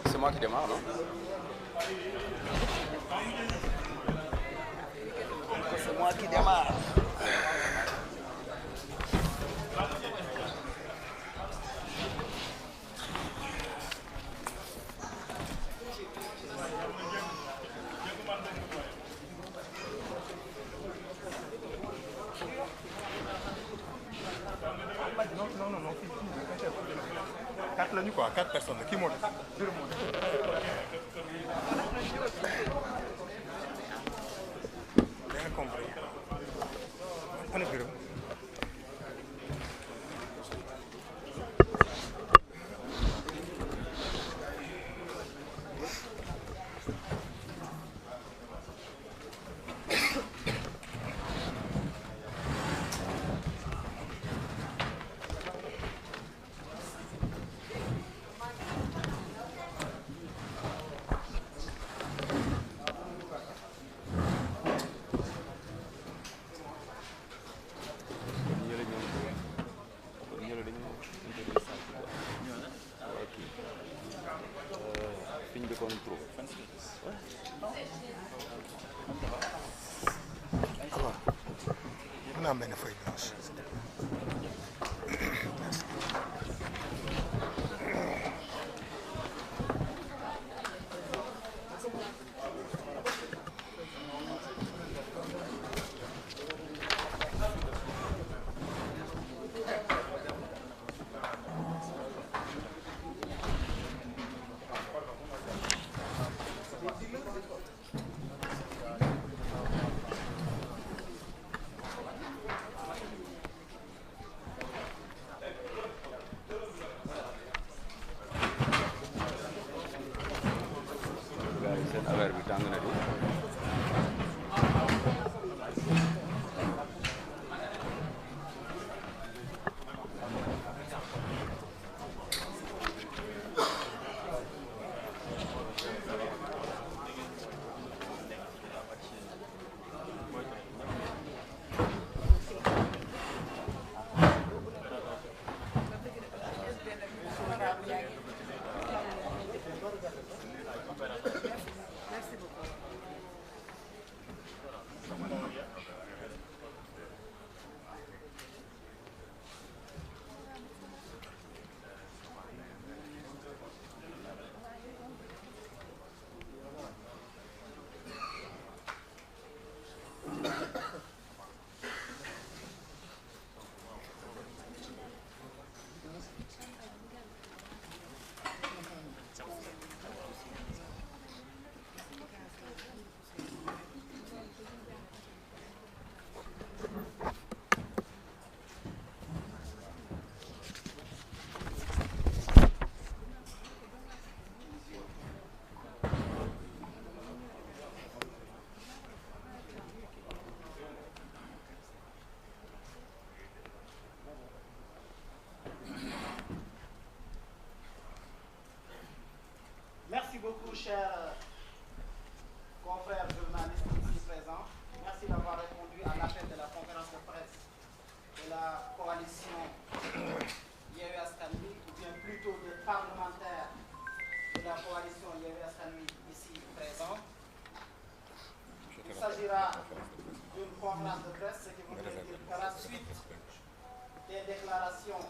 C'est moi qui démarre, non? C'est moi qui démarre. Non. 4 la ñu quoi, 4 personnes. Qui monte? Bien compris. On est bureau. On a amené une feuille blanche. Affaire bi tàng na di. Merci beaucoup, chers confrères journalistes ici présents. Merci d'avoir répondu à l'appel de la conférence de presse de la coalition Yewwi Askan Wi, ou bien plutôt des parlementaires de la coalition Yewwi Askan Wi ici présents. Il s'agira d'une conférence de presse, ce qui voudrait dire qu'à la suite des déclarations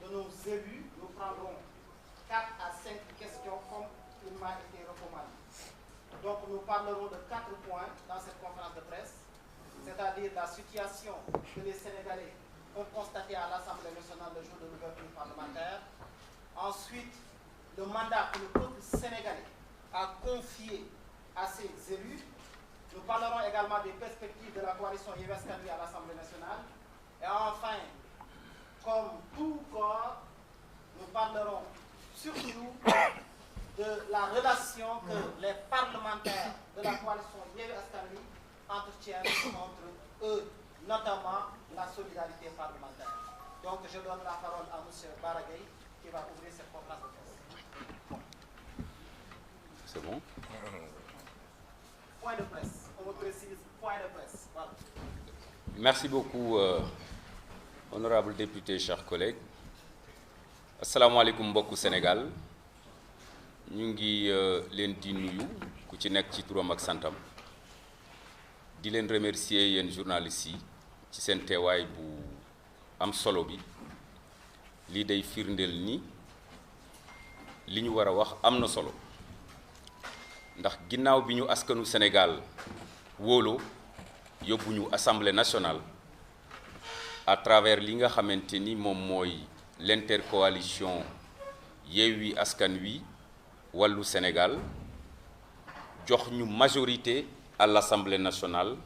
de nos élus, nous prendrons 4 à 5 questions comme il m'a été recommandé. Donc nous parlerons de 4 points dans cette conférence de presse, c'est-à-dire la situation que les Sénégalais ont constatée à l'Assemblée nationale le jour de l'ouverture parlementaire. Ensuite, le mandat que le peuple sénégalais a confié à ses élus. Nous parlerons également des perspectives de la coalition Yewwi Askan Wi à l'Assemblée nationale. Et enfin, comme tout corps, nous parlerons surtout de la relation que les parlementaires de la coalition Yewwi Askan Wi entretiennent entre eux, notamment la solidarité parlementaire. Donc je donne la parole à M. Bara Gaye qui va ouvrir cette conférence de presse. C'est bon? Point de presse, on me précise, point de presse. Voilà. Merci beaucoup, honorable député, chers collègues. Asalaamaaleykum mbokku Sénégal ñu ngi leen di nuyu ku ci nekk ci turam ak santam di leen remercier yéen journalistes yi ci seen teewaay bu am solo bi lii day firndeel ni li ñu war a wax am na solo ndax ginnaaw bi ñu askanu Sénégal wóoloo yóbbu ñu Assemblée nationale à travers li nga xamante ni moom mooy l'intercoalition Yewwi Askan Wi Wallu Sénégal jox ñu majorité à l'Assemblée nationale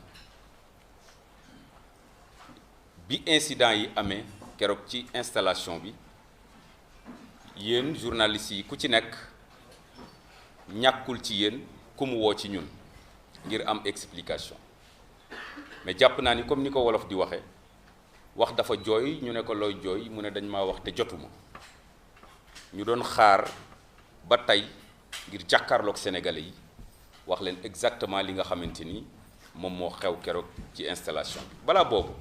bi incident yi amee keroog ci installation bi yéen journalistes yi ku ci nekk ñàkkul ci yéen ku mu woo ci ñun ngir am explication mais jàpp naa ni comme ni ko wolof di waxe wax dafa jooy ñu ne ko looy jooy mu ne dañ maa wax te jotuma ñu doon xaar ba tey ngir jàkkaarloog sénégalais yi wax leen exactement li nga xamante ni moom moo xew keroog ci installation bi balaa boobu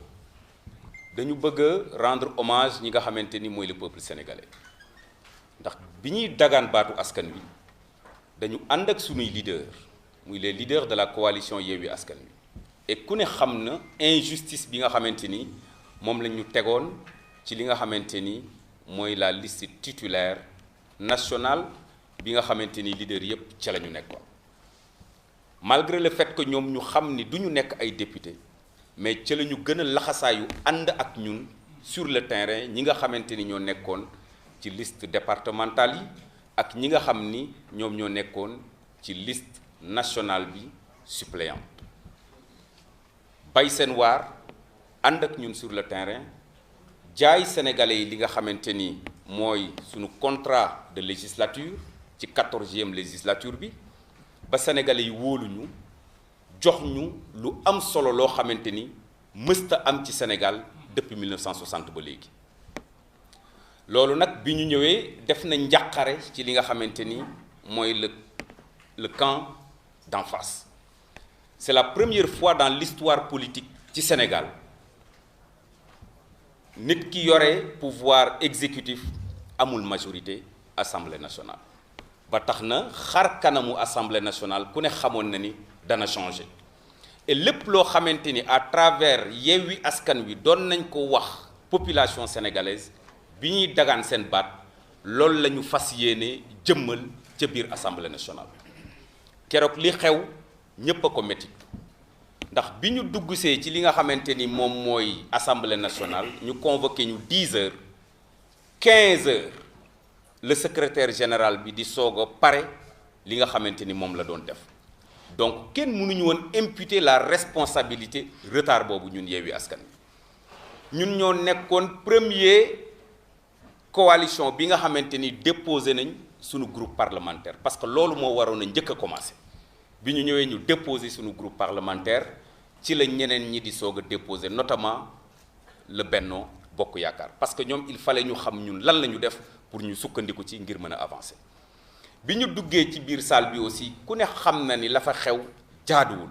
dañu bëgg a rendre hommage ñi nga xamante ni mooy le peuple sénégalais ndax bi ñuy dagaan baatu askan wi dañu ànd ak sunuy leader muy les leaders de la coalition Yewwi Askan Wi et ku ne xam na injustice bi nga xamante ni moom la ñu tegoon ci li nga xamante ni mooy la liste titulaire nationale bi nga xamante ni leader yépp ca la ñu nekkoon malgré le fait que ñoom ñu xam ni du ñu nekk ay député mais ca la ñu gën a laxasaayu ànd ak ñun sur le terrain ñi nga xamante ni ñoo nekkoon ci liste départementale yi ak ñi nga xam ni ñoom ñoo nekkoon ci liste nationale bi suppléant bay seen waar ànd ak ñun sur le terrain jaay sénégalais yi li nga xamante ni mooy suñu contrat de législature ci 14e législature bi ba sénégalais yi wóoluñu jox ñu lu am solo loo xamante ni mësta am ci Sénégal depuis 1960 ba léegi loolu nag bi ñu ñëwee def na njàqare ci li nga xamante ni mooy le camp d'en face c'est la première fois dans l'histoire politique ci Sénégal nit ki yore pouvoir exécutif amul majorité Assemblée nationale ba tax na xar kanamu Assemblée nationale ku ne xamoon na ni dana changer et lépp loo xamante ni à travers Yewwi Askan Wi doon nañ ko wax population sénégalaise bi ñuy dagaan seen baat loolu la ñu fas yéene jëmmal ca biir Assemblée nationale keroog li xew ñépp a ko métti ndax bi ñu duggsee ci li nga xamante ni moom mooy Assemblée nationale ñu convoqué ñu 10 heures 15 heures le secrétaire général bi di soog a pare li nga xamante ni moom la doon def donc kenn mënuñu woon imputer la responsabilité retard boobu ñun Yewwi Askan Wi ñun ñoo nekkoon premier coalition bi nga xamante ni déposé nañ suñu groupe parlementaire parce que loolu moo waroon a njëkk a commencé bi ñu ñëwee ñu déposé suñu groupe parlementaire ci la ñeneen ñi di soog a déposé notamment le Benno Bokk Yaakaar parce que ñoom il fallait ñu xam ñun lan la ñu def pour ñu sukkandiku ci ngir mën a avancer bi ñu duggee ci biir salle bi aussi ku ne xam na ni la fa xew jaaduwul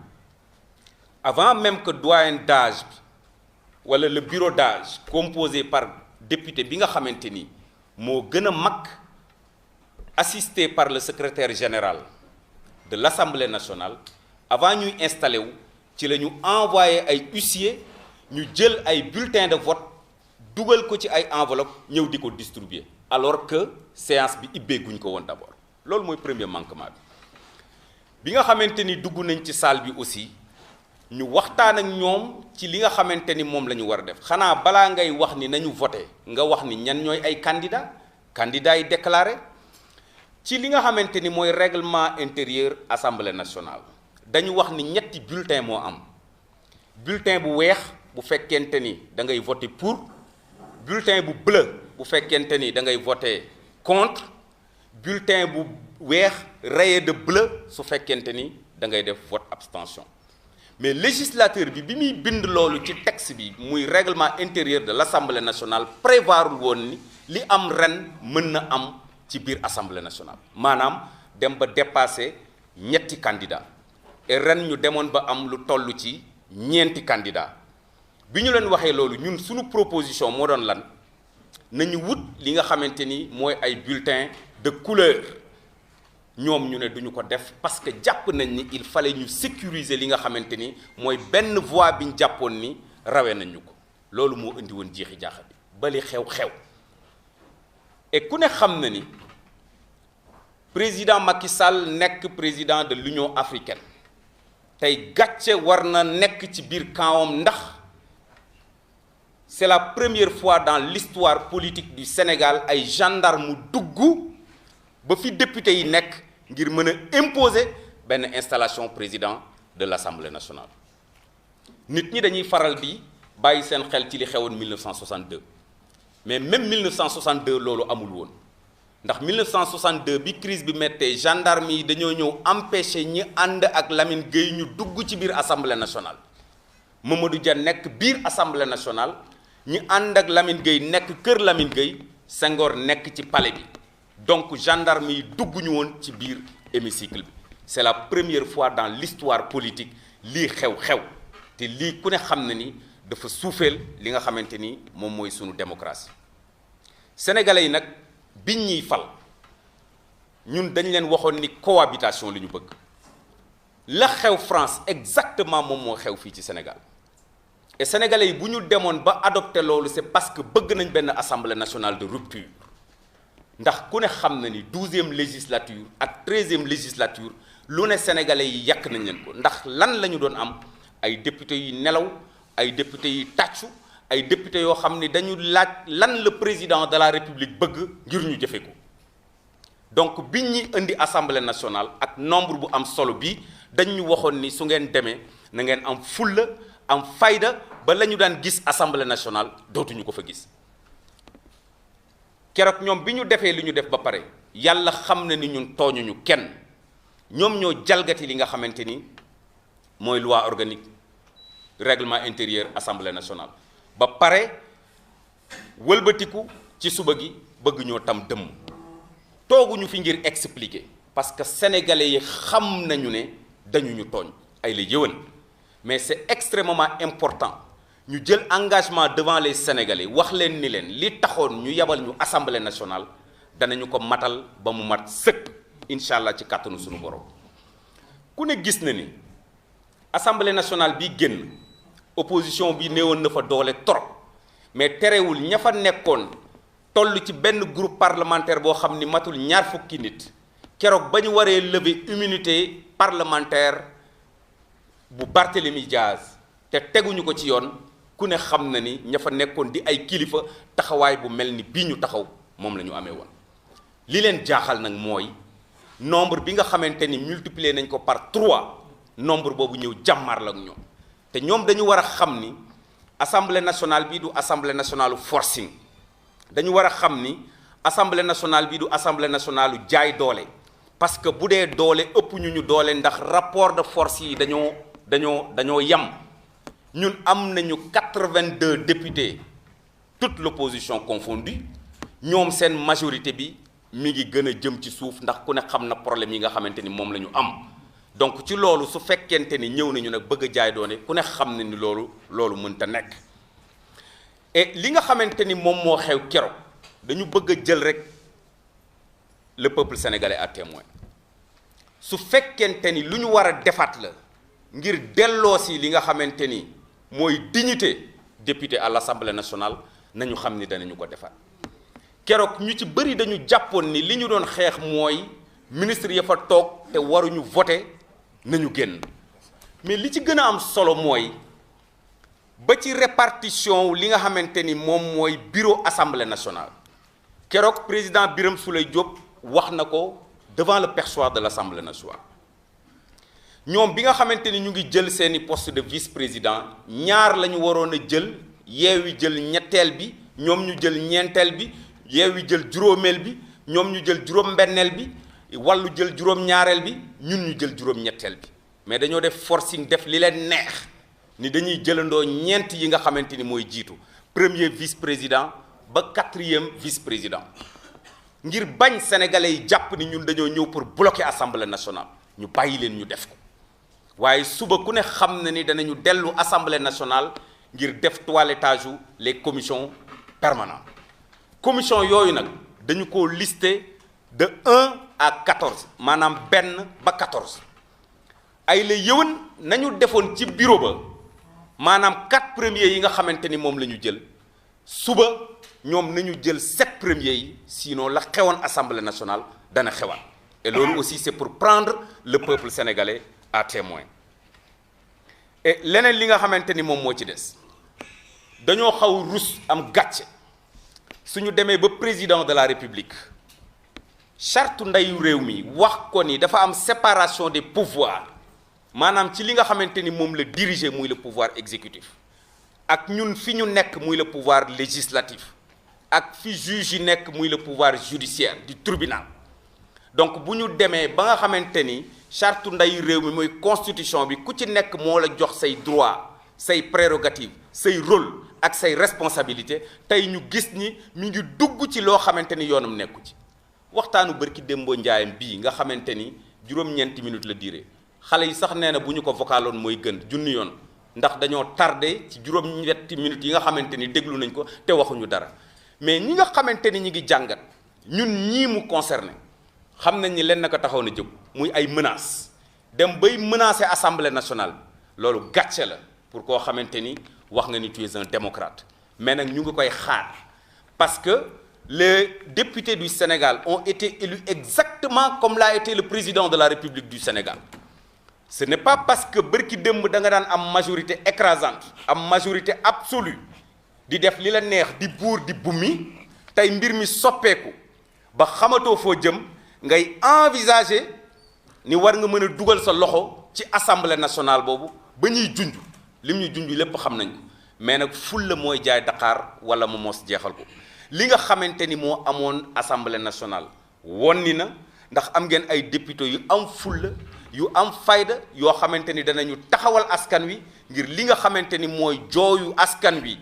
avant même que doyen d'âge bi wala le bureau d'âge composé par député bi nga xamante ni moo gën a mag assisté par le secrétaire général de l'Assemblée nationale avant ñuy installé wu ci la ñu envoyé ay huissiers ñu jël ay bulletins de vote dugal ko ci ay enveloppe ñëw di ko distribuer alors que séance bi ibbeeguñ ko woon d'abord loolu mooy premier manquement bi nga xamante ni dugg nañ ci salle bi aussi ñu waxtaan ak ñoom ci li nga xamante ni moom la ñu war a def xanaa balaa ngay wax ni nañu voté nga wax ni ñan ñooy ay candidats yi déclaré ci li nga xamante ni mooy règlement intérieur Assemblée nationale dañu wax ni ñetti bulletin moo am bulletin bu weex bu fekkente ni da ngay voter pour, bulletin bu bleu bu fekkente ni da ngay voter contre, bulletin bu weex rayé de bleu su fekkente ni da ngay def vote abstention. Mais législateur bi muy bind loolu ci texte bi muy règlement intérieur de l'Assemblée nationale prévoirul woon ni li am ren mën na am ci biir Assemblée nationale maanaam dem ba dépasser ñetti candidats et ren ñu demoon ba am lu toll ci ñeenti candidats bi ñu leen waxee loolu ñun suñu proposition moo doon lan nañu wut li nga xamante ni mooy ay bulletins de couleur ñoom ñu ne duñu ko def parce que jàpp nañ ni il fallait ñu sécuriser li nga xamante ni mooy benn voix bi ñu jàppoon ni rawee nañ ñu ko loolu moo indi woon jeexi jaaxa bi ba li xew-xew et ku ne xam na ni président Macky Sall nekk président de l'Union africaine tey gàcce war na nekk ci biir kawam ndax c'est la première fois dans l'histoire politique du Sénégal ay gendarme dugg ba fi député yi nekk ngir mën a imposer benn installation président de l'Assemblée nationale nit ñi dañuy faral di bàyyi seen xel ci li xewoon 1962 mais même 1962 loolu amul woon ndax 1962 bi crise bi méttee gendarme yi dañoo ñëw empêcher ñi ànd ak Lamine Gueye ñu dugg ci biir Assemblée nationale Mamadou Dia nekk biir Assemblée nationale ñi ànd ak Lamine Gueye nekk kër Lamine Gueye Senghor nekk ci palais bi donc gendarme yi dugguñu woon ci biir hémicycle bi c'est la première fois dans l'histoire politique lii xew-xew te lii ku ne xam na ni dafa suufeel li nga xamante ni moom mooy sunu démocratie sénégalais yi nag biñ ñuy fal ñun dañ leen waxoon ni cohabitation li ñu bëgg la xew France exactement moom moo xew fii ci Sénégal et sénégalais yi bu ñu demoon ba adopté loolu c'est parce que bëgg nañ benn assemblée nationale de rupture ndax ku ne xam na ni 12e législature ak 13e législature lu ne sénégalais yi yàq nañ leen ko ndax lan la ñu doon am ay députés yi nelaw ay députés yi tàccu ay députés yoo xam ni dañu laaj lan le président de la république bëgg ngir ñu jëfe ko donc biñ ñi indi assemblée nationale ak nombre bu am solo bi dañ ñu waxoon ni su ngeen demee na ngeen am fulla am fayda ba la ñu daan gis assemblée nationale dootuñu ko fa gis keroog ñoom bi ñu defee li ñu def ba pare yàlla xam na ni ñun tooñuñu kenn ñoom ñoo jalgati li nga xamante ni mooy loi organique règlement intérieur assemblée nationale ba pare wëlbatiku ci suba gi bëgg ñoo tam dëmm tooguñu fi ngir expliquer parce que sénégalais yi xam nañu ne dañu ñu tooñ ay la yëwan mais c'est extrêmement important ñu jël engagement devant les sénégalais wax leen ni leen li taxoon ñu yabal ñu assemblée nationale danañu ko matal ba mu mat sëkk incha allah ci kàttanu suñu borom ku ne gis na ni assemblée nationale bi génn opposition bi néewoon na fa doole trop mais terewul ña fa nekkoon toll ci benn groupe parlementaire boo xam ni matul ñaar fukki nit keroog ba ñu waree lever immunité parlementaire bu Barthélémy Diaz te teguñu ko ci yoon ku ne xam na ni ña fa nekkoon di ay kilifa taxawaay bu mel ni bii ñu taxaw moom la ñu amee woon li leen jaaxal nag mooy nombre bi nga xamante ni multiplier nañ ko par 3 nombre boobu ñëw jàmmaar la ak ñoom te ñoom dañu war a xam ni assemblée nationale bii du assemblée nationale forcing dañu war a xam ni assemblée nationale bii du assemblée nationale jaay doole parce que bu dee doole ëpp ñu doole ndax rapport de force yi dañoo yam ñun am nañu 82 députés toute l'opposition confondue ñoom seen majorité bi mi ngi gën a jëm ci suuf ndax ku ne xam na problème yi nga xamante ni moom la ñu am donc ci loolu su fekkente ni ñëw nañu nag bëgg a jaay doone ku ne xam na ni loolu mënta nekk et li nga xamante ni moom moo xew keroog dañu bëgg a jël rek le peuple sénégalais à témoin su fekkente ni lu ñu war a defaat la ngir delloosi li nga xamante ni mooy dignité député à l'Assemblée nationale nañu xam ni danañu ko defaat keroog ñu ci bëri dañu jàppoon ni li ñu doon xeex mooy ministre ya fa toog te waruñu voter nañu génn mais li ci gën a am solo mooy ba ci répartition li nga xamante ni moom mooy bureau assemblée nationale keroog président Birame Souleye Diop wax na ko devant le perchoir de l'Assemblée nationale ñoom bi nga xamante ni ñu ngi jël seeni poste de vice-président ñaar la ñu waroon a jël Yewwi jël ñetteel bi ñoom ñu jël ñeenteel bi Yewwi jël juróomeel bi ñoom ñu jël juróom-benneel bi Wallu jël juróom-ñaareel bi ñun ñu jël juróom-ñetteel bi mais dañoo def forcing def li leen neex ni dañuy jëlandoo ñeent yi nga xamante ni mooy jiitu premier vice-président ba quatrième vice-président ngir bañ sénégalais yi jàpp ni ñun dañoo ñëw pour bloquer assemblée nationale ñu bàyyi leen ñu def ko waaye suba ku ne xam na ni danañu dellu assemblée nationale ngir def toilettage les commissions permanentes commission yooyu nag dañu ko lister de 1 à 14 maanaam benn ba 14 ay la yëwan nañu defoon ci bureau ba maanaam 4 premiers yi nga xamante ni moom la ñu jël suba ñoom nañu jël 7 premiers yi sinon la xewoon assemblée nationale dana xewaat et loolu aussi c'est pour prendre le peuple sénégalais à témoin et leneen li nga xamante ni moom moo ci des dañoo xaw rus am gàcce suñu demee ba président de la république charte ndeyu réew mi wax ko ni dafa am séparation des pouvoirs maanaam ci li nga xamante ni moom la diriger muy le pouvoir exécutif ak ñun fi ñu nekk muy le pouvoir législatif ak fi juge yi nekk muy le pouvoir judiciaire du tribunal donc bu ñu demee ba nga xamante ni charte ndeyu réew mi mooy constitution bi ku ci nekk moo la jox say droit say prérogative say rôle ak say responsabilité tey ñu gis ni mi ngi dugg ci loo xamante ni yoonam nekku ci waxtaanu bërki démboo njaayam bii nga xamante ni juróom-ñeenti minutes la durée xale yi sax nee na bu ñu ko vocaloon mooy gën junni yoon ndax dañoo tardé ci juróom-ñetti minutes yi nga xamante ni déglu nañ ko te waxuñu dara mais ñi nga xamante ni ñi ngi jàngat ñun ñii mu concerné xam nañ ni leen naka taxaw na jóg muy ay menaces dem bay menacer assemblée nationale loolu gàcce la pour koo xamante ni wax nga ni tu es un démocrate mais nag ñu ngi koy xaar parce que les députés du Sénégal ont été élus exactement comme l'a été le président de la République du Sénégal ce n'est pas parce que bërki démb da nga daan am majorité écrasante am majorité absolue di def li la neex di buur di bummi tey mbir mi soppeeku ba xamatoo foo jëm ngay envisager ni war nga mën a dugal sa loxo ci assemblée nationale boobu ba ñuy junj lim ñu junj lépp xam nañ ko mais nag fulla mooy jaay Dakar wala mu mos jeexal ko li nga xamante ni moo amoon assemblée nationale wonni na ndax am ngeen ay députés yu am fulla yu am fayda yoo xamante ni danañu taxawal askan wi ngir li nga xamante ni mooy jooyu askan wi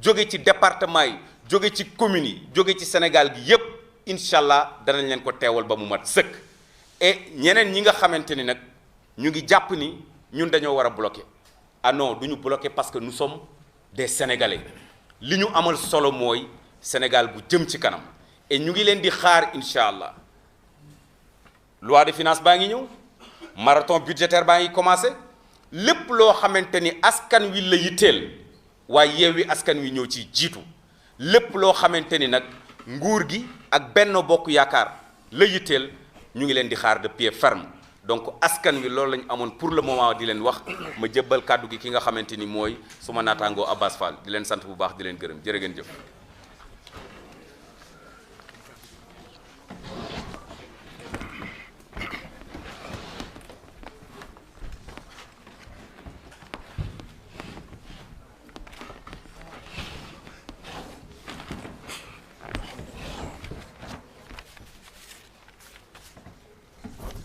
jóge ci département yi jóge ci communes yi jóge ci Sénégal gi yépp incha allah danañ leen ko teewal ba mu mat sëkk et ñeneen ñi nga xamante ni nag ñu ngi jàpp ni ñun dañoo war a bloquer ah non du ñu bloquer parce que nous sommes des Sénégalais li ñu amal solo mooy Sénégal bu jëm ci kanam et ñu ngi leen di xaar incha allah loi de finance baa ngi ñëw marathon budgétaire baa ngi commencé lépp loo xamante ni askan wi la yitteel waaye Yewwi Askan Wi ñëw ci jiitu lépp loo xamante ni nag nguur gi ak Benno Bokk Yaakaar la yitteel ñu ngi leen di xaar de pied ferme donc askan wi loolu lañu amoon pour le moment di leen wax ma jébbal kàddu gi ki nga xamante ni mooy suma naataangoo Abbas Fall di leen sant bu baax di leen gërëm jërë ngeen jëf.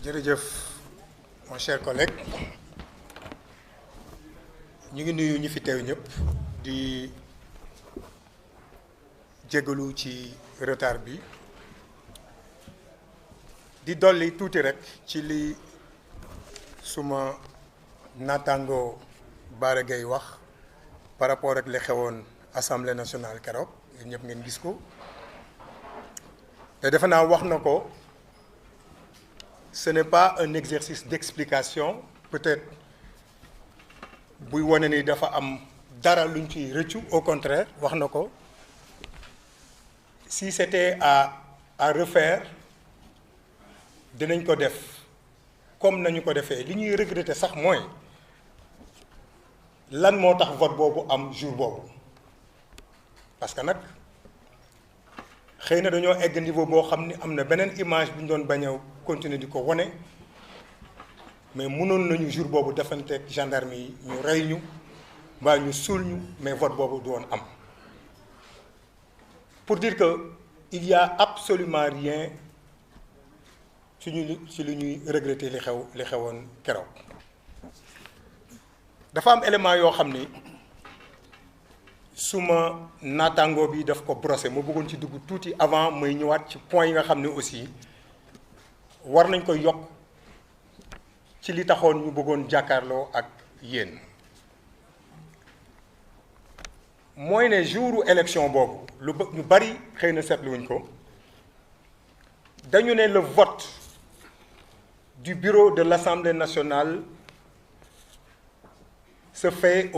jërëjëf mon cher collègue ñu ngi nuyu ñi fi teew ñëpp di jégalu ci retard bi di dolli tuuti rek ci li suma naataango Bara Gaye wax par rapport ak li xewoon assemblée nationale keroog yéen ñëpp ngeen gis ko te defe naa wax na ko. Ce n'est pas un exercice d'explication peut-être buy wane ni dafa am dara luñ ci rëccu au contraire wax na ko si c'était à refaire dinañ ko def comme nañu ko defee li ñuy regretter sax mooy lan moo tax vote boobu am jour boobu parce que nag xëy na dañoo egg niveau boo xam ni am na beneen image bu ñu doon bañ a continuer di ko wane mais mënoon nañu jour boobu defanteeg gendarme yi ñu rey ñu mbaa ñu suul ñu mais vote boobu du woon am pour dire que il y a absolument rien ci lu ñuy regretter li xewoon keroog dafa am élément yoo xam ni suma naataangoo bi daf ko brosser ma bëggoon ci dugg tuuti avant may ñëwaat ci point yi nga xam ne aussi war nañ koy yokk ci li taxoon ñu bëggoon jàkkaarloo ak yéen mooy ne jouru élection boobu ñu bari xëy na seetluwuñ ko dañu ne le vote du bureau de l'Assemblée nationale se fait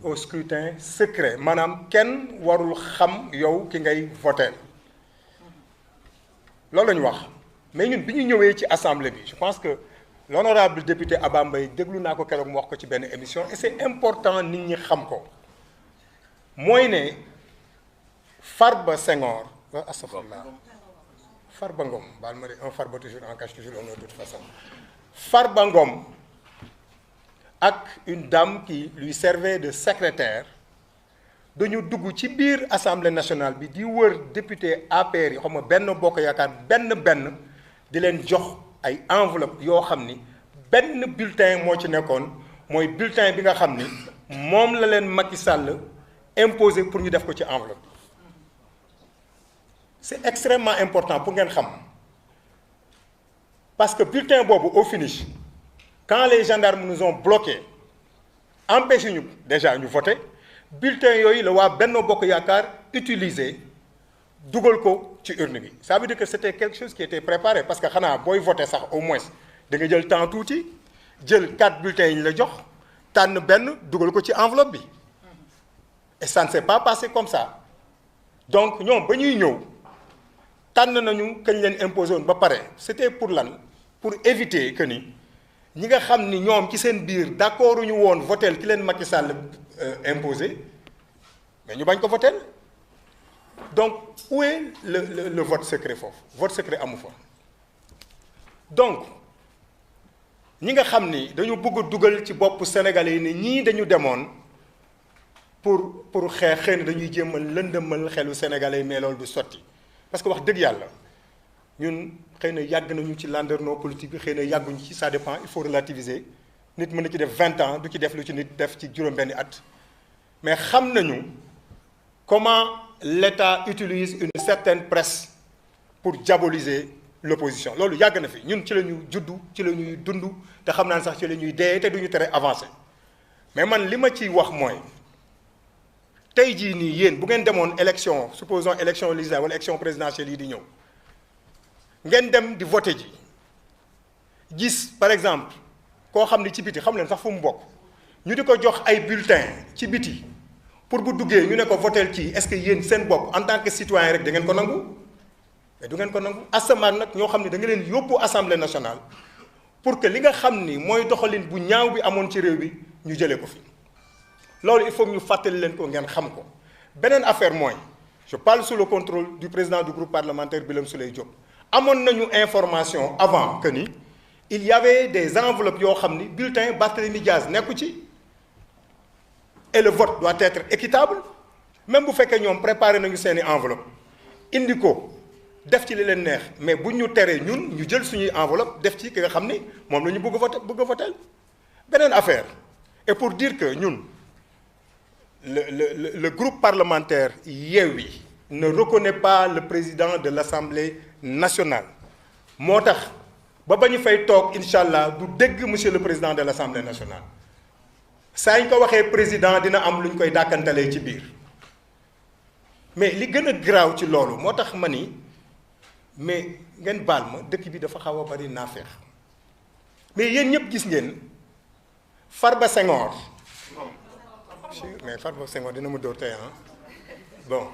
au scrutin secret maanaam kenn warul xam yow ki ngay voter loolu la ñu wax mais ñun bi ñu ñëwee ci assemblée bi je pense que l'honorable député Abba Mbaye déglu naa ko keroog mu wax ko ci benn émission et c'est important nit ñi xam ko mooy ne Farba Senghor astafurlah Farba Ngom baal ma de un Farba toujours en cache toujours un autre de toute façon Farba Ngom ak une dame qui lui servait de secrétaire dañu dugg ci biir assemblée nationale bi di wër député APR yi xam nga benn bokk yaakaar benn di leen jox ay enveloppe yoo xam ni benn bulletin moo ci nekkoon mooy bulletin bi nga xam ni moom la leen Macky Sall imposé pour ñu def ko ci enveloppe c'est extrêmement important pour ngeen xam parce que bulletin boobu au finish quand les gendarmes nous ont bloqués empêché ñu déjà ñu voter bulletin yooyu la waa Benno Bokk Yaakaar utiliser dugal ko ci urne bi ça veut dire que c'était quelque chose qui était préparé parce que xanaa booy voter sax au moins da nga jël temps tuuti jël 4 bulletins yi ñu la jox tànn benn dugal ko ci enveloppe bi et ça ne s'est pas passé comme ça donc ñoom ba ñuy ñëw tànn nañu kañ leen imposé woon ba pare c'était pour lan pour éviter que ni ñi nga xam ni ñoom ci seen biir d'accord ñu woon votel ki leen Macky Sall imposé mais ñu bañ ko votel donc où est le vote secret foofu vote secret amu fa donc ñi nga xam ni dañu bëgg a dugal ci bopp Sénégalais yi ni ñii dañu demoon pour xeex xëy na dañuy jéemal lëndëmal xelu Sénégalais yi mais loolu du sotti parce que wax dëgg yàlla ñun xëy na yàgg nañu ci landerneau politique bi xëy na yàgguñu ci ça dépend il faut relativiser nit mën na ci def 20 ans du ci def lu ci nit def ci juróom-benni at mais xam nañu comment l'État utilise une certaine presse pour diaboliser l'opposition loolu yàgg na fi ñun ci la ñu juddu ci la ñuy dund te xam naa sax ci la ñuy dee te duñu tere avancer mais man li ma ciy wax mooy tey jii nii yéen bu ngeen demoon élection supposons élection législative wala élection présidentielle yi di ñëw ngeen dem di voter ji gis par exemple koo xam ni ci biti xam leen sax fu mu bokk ñu di ko jox ay bulletins ci biti pour bu duggee ñu ne ko votel ci est-ce que yéen seen bopp en tant que citoyen rek da ngeen ko nangu mais du ngeen ko nangu asamaan nag ñoo xam ne da nga leen yóbbu assemblée nationale pour que li nga xam ni mooy doxalin bu ñaaw bi amoon ci réew bi ñu jëlee ko fi loolu il faut ñu fàttali leen ko ngeen xam ko beneen affaire mooy je parle sous le contrôle du président du groupe parlementaire Birame Souleye Diop amoon nañu information avant que ni il y avait des enveloppes yoo xam ni bulletin Barthélémy Diaz nekku ci et le vote doit être équitable même bu fekkee ñoom préparé nañu seeni enveloppe indi ko def ci li leen neex mais bu ñu teree ñun ñu jël suñuy enveloppe def ci ki nga xam ni moom la ñu bëgg a voter beneen affaire et pour dire que ñun le groupe parlementaire Yewwi ne reconnaît pas le président de l'Assemblée nationale moo tax ba ñu fay toog incha allah du dégg monsieur le président de l'Assemblée nationale saa ñu ko waxee président dina am lu ñu koy dàkkantalee ci biir mais li gën a garaaw ci loolu moo tax ma ni mais ngeen baal ma dëkk bi dafa xaw a bari naafeex mais yéen ñëpp gis ngeen Farba Senghor mais Farba Senghor dina ma dóor tey bon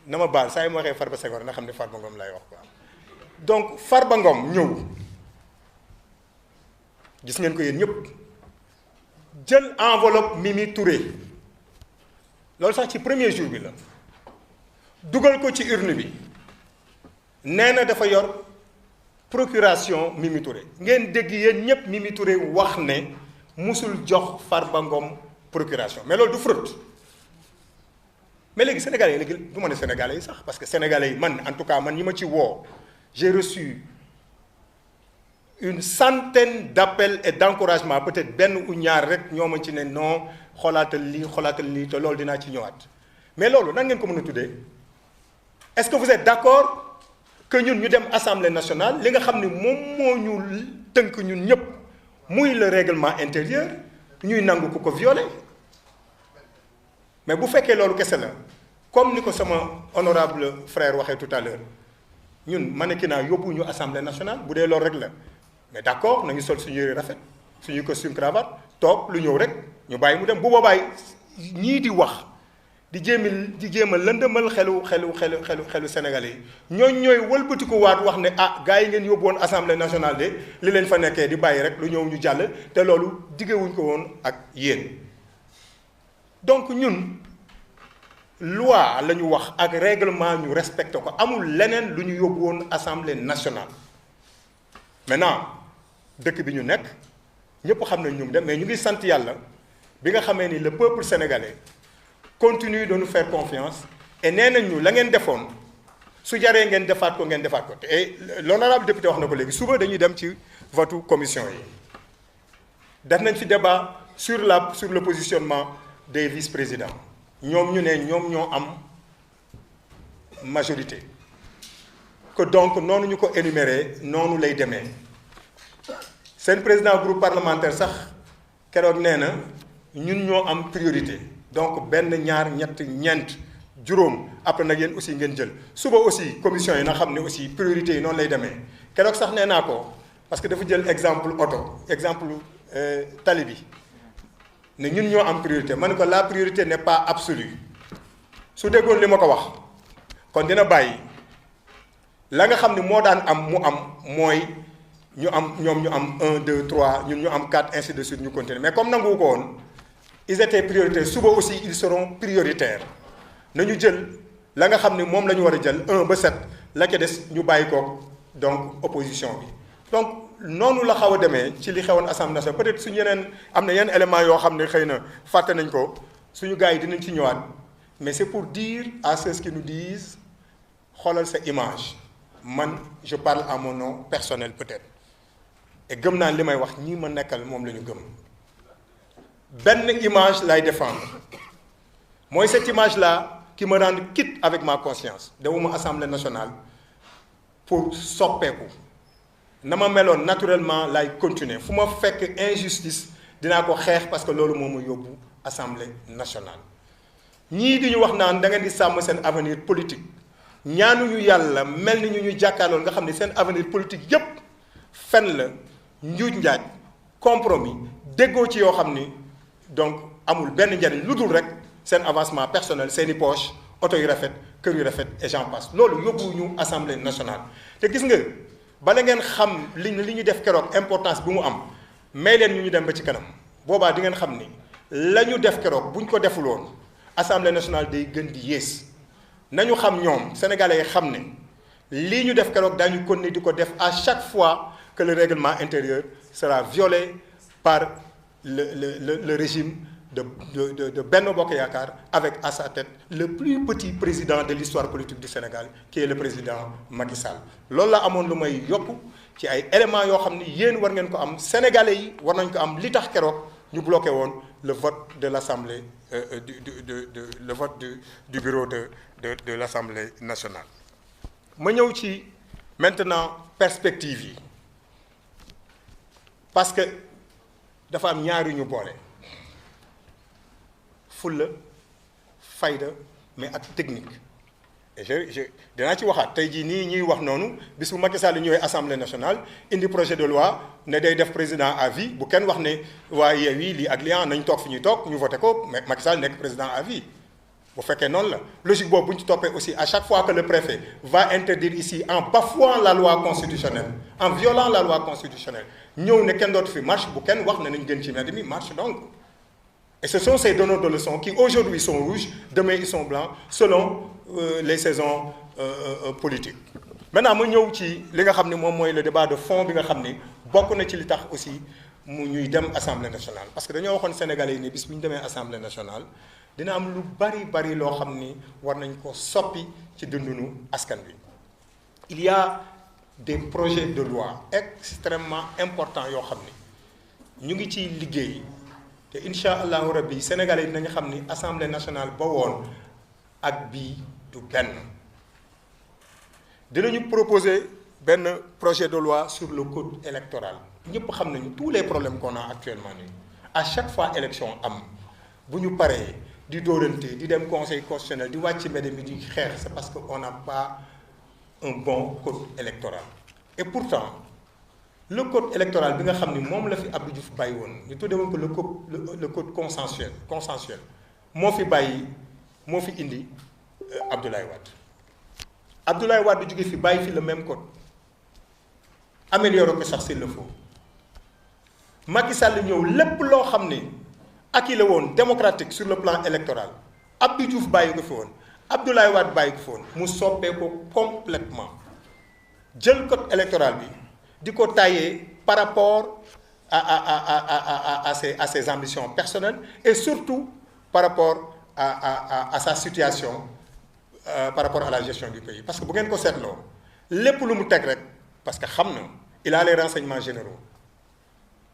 na ma baal saa yu ma waxee Farba Senghor na xam ne Farba Ngom lay wax quoi donc Farba Ngom ñëw gis ngeen ko yéen ñëpp jël enveloppe Mimi Touré loolu sax ci premier jour bi la dugal ko ci urne bi nee na dafa yor procuration Mimi Touré ngeen dégg yéen ñëpp Mimi Touré wax ne musul jox Farba Ngom procuration mais loolu du fraude mais léegi sénégalais yi léegi du ma ne sénégalais yi sax parce que sénégalais yi man en tout cas man ñi ma ci woo j'ai reçu une centaine d'appels et d'encouragements peut-être benn ou ñaar rek ñoo ma ci ne non xoolaatal lii te loolu dinaa ci ñëwaat mais loolu nan ngeen ko mën a tuddee est-ce que vous êtes d'accord que ñun ñu dem assemblée nationale li nga xam ne moom moo ñu tënk ñun ñëpp muy le règlement intérieur ñuy nangu ku ko violer mais bu fekkee loolu kese la comme ni ko sama honorable frère waxee tout à l'heure ñun mannequinat yóbbu ñu assemblée nationale bu dee loolu rek la mais d'accord nañu sol suñu yére rafet suñu costume cravate toog lu ñëw rek ñu bàyyi mu dem bu boobaay ñii di wax di jéem a lëndëmal xelu sénégalais yi ñooy wëlbatiku waat wax ne ah gars yi ngeen yóbbu woon assemblée nationale de li leen fa nekkee di bàyyi rek lu ñëw ñu jàll te loolu diggewuñ ko woon ak yéen donc ñun loi la ñu wax ak règlement ñu respecté ko amul leneen lu ñu yóbbu woon assemblée nationale maintenant dëkk bi ñu nekk ñëpp xam nañ ñu mu dem mais ñu ngi sant yàlla bi nga xamee ni le peuple sénégalais continue de nous faire confiance et nee nañ ñu la ngeen defoon su jaree ngeen defaat ko et l'honorable député wax na ko léegi suba dañuy dem ci votu commission yi def nañ fi débat sur le positionnement des vice-présidents ñoom ñu ne ñoom ñoo am majorité que donc noonu ñu ko énuméré noonu lay demee seen président groupe parlementaire sax keroog nee na ñun ñoo am priorité donc benn ñaar ñett ñeent juróom après nag yéen aussi ngeen jël suba aussi commission yi na xam ne aussi priorité yi noonu lay demee keroog sax nee naa ko parce que dafa jël exemple tali bi ne ñun ñoo am priorité ma ne ko la priorité n'est pas absolue su déggoon li ma ko wax kon dina bàyyi la nga xam ne moo daan am mu am mooy ñu am 1 2 3 ñun ñu am 4 ainsi de suite ñu continuer mais comme nangu ko woon ils étaient prioritaires suba aussi ils seront prioritaires nañu jël la nga xam ne moom la ñu war a jël 1 ba 7 la ca des ñu bàyyi ko donc opposition bi donc noonu la xaw a demee ci li xewoon assemblée nationale peut-être suñu yeneen am na yenn éléments yoo xam ne xëy na fàtte nañ ko suñu gars yi dinañ ci ñëwaat mais c'est pour dire à ceux qui nous disent xoolal sa image man je parle à mon nom personnel peut-être et gëm naa li may wax ñii ma nekkal moom la ñu gëm benn image lay défendre mooy cette image là qui me rend quitte avec ma conscience dewuma assemblée nationale pour soppeeku na ma meloon naturellement lay continuer fu ma fekk injustice dinaa ko xeex parce que loolu moo ma yóbbu assemblée nationale ñii di ñu wax naan da ngeen di sàmm seen avenir politique ñaanuñu yàlla mel ni ñu jàkkaarloon nga xam ne seen avenir politique yépp fen la njuuj njaaj compromis déggoo ci yoo xam ni donc amul benn njariñ lu dul rek seen avancement personnel seeni poche oto yu rafet kër yu rafet et j'en passe loolu yóbbu ñu assemblée nationale te gis nga bala ngeen xam li ñu def keroog importance bi mu am may leen ñu dem ba ci kanam boobaa di ngeen xam ni la ñu def keroog buñ ko defuloon assemblée nationale day gën di yées nañu xam ñoom sénégalais yi xam ne lii ñu def keroog daañu continuer di ko def à chaque fois que le règlement intérieur sera violé par le régime de Benno Bokk Yaakaar avec à sa tête le plus petit président de l'histoire politique du Sénégal qui est le président Macky Sall loolu la amoon lu may yokk ci ay éléments yoo xam ni yéen war ngeen ko am sénégalais yi war nañ ko am li tax keroog ñu bloqué woon le vote de l'Assemblée le vote du bureau de l'Assemblée nationale. ma ñëw ci maintenant perspective yi parce que dafa am ñaari ñu boole. fulla fayda mais ak technique et je dinaa ci waxaat tey jii nii ñuy wax noonu bis bu Macky Sall ñëwee assemblée nationale indi projet de loi ne day def président à vie bu kenn wax ne waaye Yewwi lii ak lii nañ toog fi ñuy toog ñu voté ko mais Macky Sall nekk président à vie bu fekkee noonu la logique boobu bu ñu ci toppee aussi à chaque fois que le préfet va interdire ici en bafouant la loi constitutionnelle en violant la loi constitutionnelle ñëw ne kenn dootu fi marche bu kenn wax ne nañ gën ci mbedd mi marche donc. Et ce sont ces donneurs de leçons qui aujourd'hui sont rouges, demain ils sont blancs, selon les saisons politiques. maintenant ma ñëw ci li nga xam ne moom mooy le débat de fond bi nga xam ni bokk na ci li tax aussi mu ñuy dem assemblée nationale parce que dañoo waxoon Sénégalais yi ni bis bu ñu demee assemblée nationale dina am lu bari loo xam ni war nañ ko soppi ci dundunu askan wi. Il y a des projets de loi extrêmement importants yoo xam ni ñu ngi ciy liggéey te incha allahu rabbi Sénégalais yi dinañ xam ni assemblée nationale ba woon ak bii du benn. dinañu proposer benn projet de loi sur le code électoral ñëpp xam nañu tous les problèmes qu'on a actuellement nii à chaque fois élection am bu ñu paree di dóorante di dem conseil constitutionnel di wàcc mbedd mi di xeex c'est parce que on n'a pas un bon code électoral. Et pourtant le code électoral bi nga xam ni moom la fi Abdou Diouf bàyyi woon ñu tuddee woon ko le code consensuel moo fi indi Abdoulaye Wade. Abdoulaye Wade jóge fi bàyyi fi le même code amélioré ko sax s'il le faut Macky Sall ñëw lépp loo xam ne acquis la woon démocratique sur le plan électoral Abdou Diouf bàyyi ko fi woon Abdoulaye Wade bàyyi ko fi woon mu soppee ko complètement jël code électoral bi di ko tailler par rapport à ses ambitions personnelles et surtout par rapport à sa situation. Par rapport à la gestion du pays parce que bu ngeen ko seetloo lépp lu mu teg rek parce que xam na il a les renseignements généraux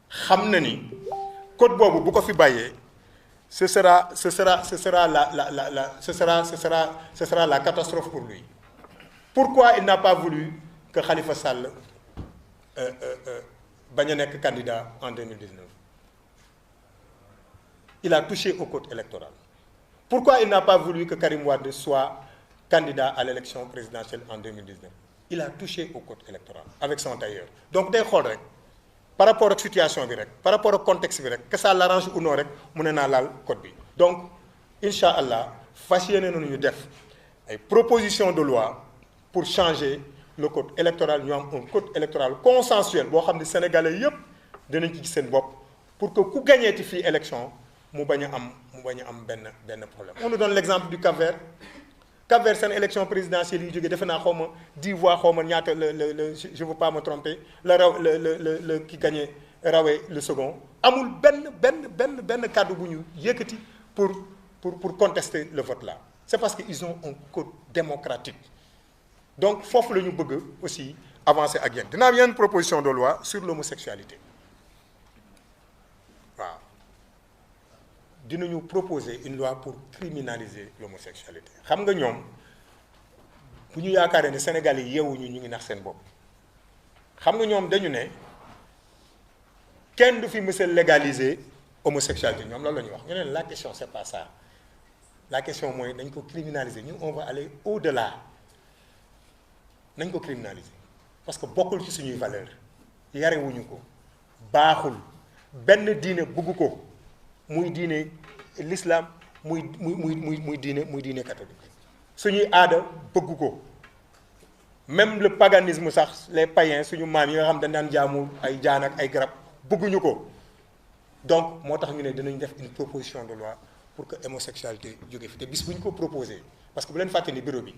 xam na ni code boobu bu ko fi bàyyee ce sera la catastrophe pour lui. Pourquoi il n'a pas voulu que Khalifa Sall bañ a nekk candidat en 2019? Il a touché au code électoral. Pourquoi il n'a pas voulu que Karim Wade soit candidat à l'élection présidentielle en 2019? Il a touché au code électoral avec son tailleur. Donc day xool rek par rapport ak situation bi rek par rapport ak contexte bi rek que ça l'arrange ou non rek mu ne naa laal code bi. Donc incha allah fas yéene nañu ñu def ay proposition de loi pour changer le code électoral ñu am un code électoral consensuel boo xam ne sénégalais yépp dinañ ci gis seen bopp pour que ku gagné ci fii élection mu bañ a am benn problème. On nous donne l'exemple du Cap-Vert. Cap-Vert seen élection présidentielle yi jógee defe naa xaw ma 10 voix xaw ma ñaata je veux pas me tromper le ki gagné rawee le second amul benn kàddu bu ñu yëkkati pour contester le vote là. C'est parce que ils ont un code démocratique. Donc foofu la ñu bëgg aussi avancer ak yéen. Dina am yenn proposition de loi sur l'homosexualité waaw dinañu proposer une loi pour criminaliser l'homosexualité. Xam nga ñoom bu ñu yaakaaree ne Sénégal yi yeewuñu ñu ngi nax seen bopp xam nga ñoom dañu ne kenn du fi mës a légaliser homosexualité ñoom loolu la ñuy wax ñu ne la question c'est pas ça. La question mooy nañ ko criminaliser ñu on va aller au-delà nañ ko criminaliser parce que bokkul ci suñuy valeur yarewuñu ko baaxul benn diine bugg ko muy diine l'islam muy diine catholique suñuy aada bëgg ko même le paganisme sax les païens suñu maam yi nga xam dañ daan jaamu ay jaan ak ay garab bëgguñu ko donc moo tax ñu ne dinañ def une proposition de loi pour que homosexualité jóge fi te bis bu ñu ko proposé parce que bu leen fàtte ni bureau bi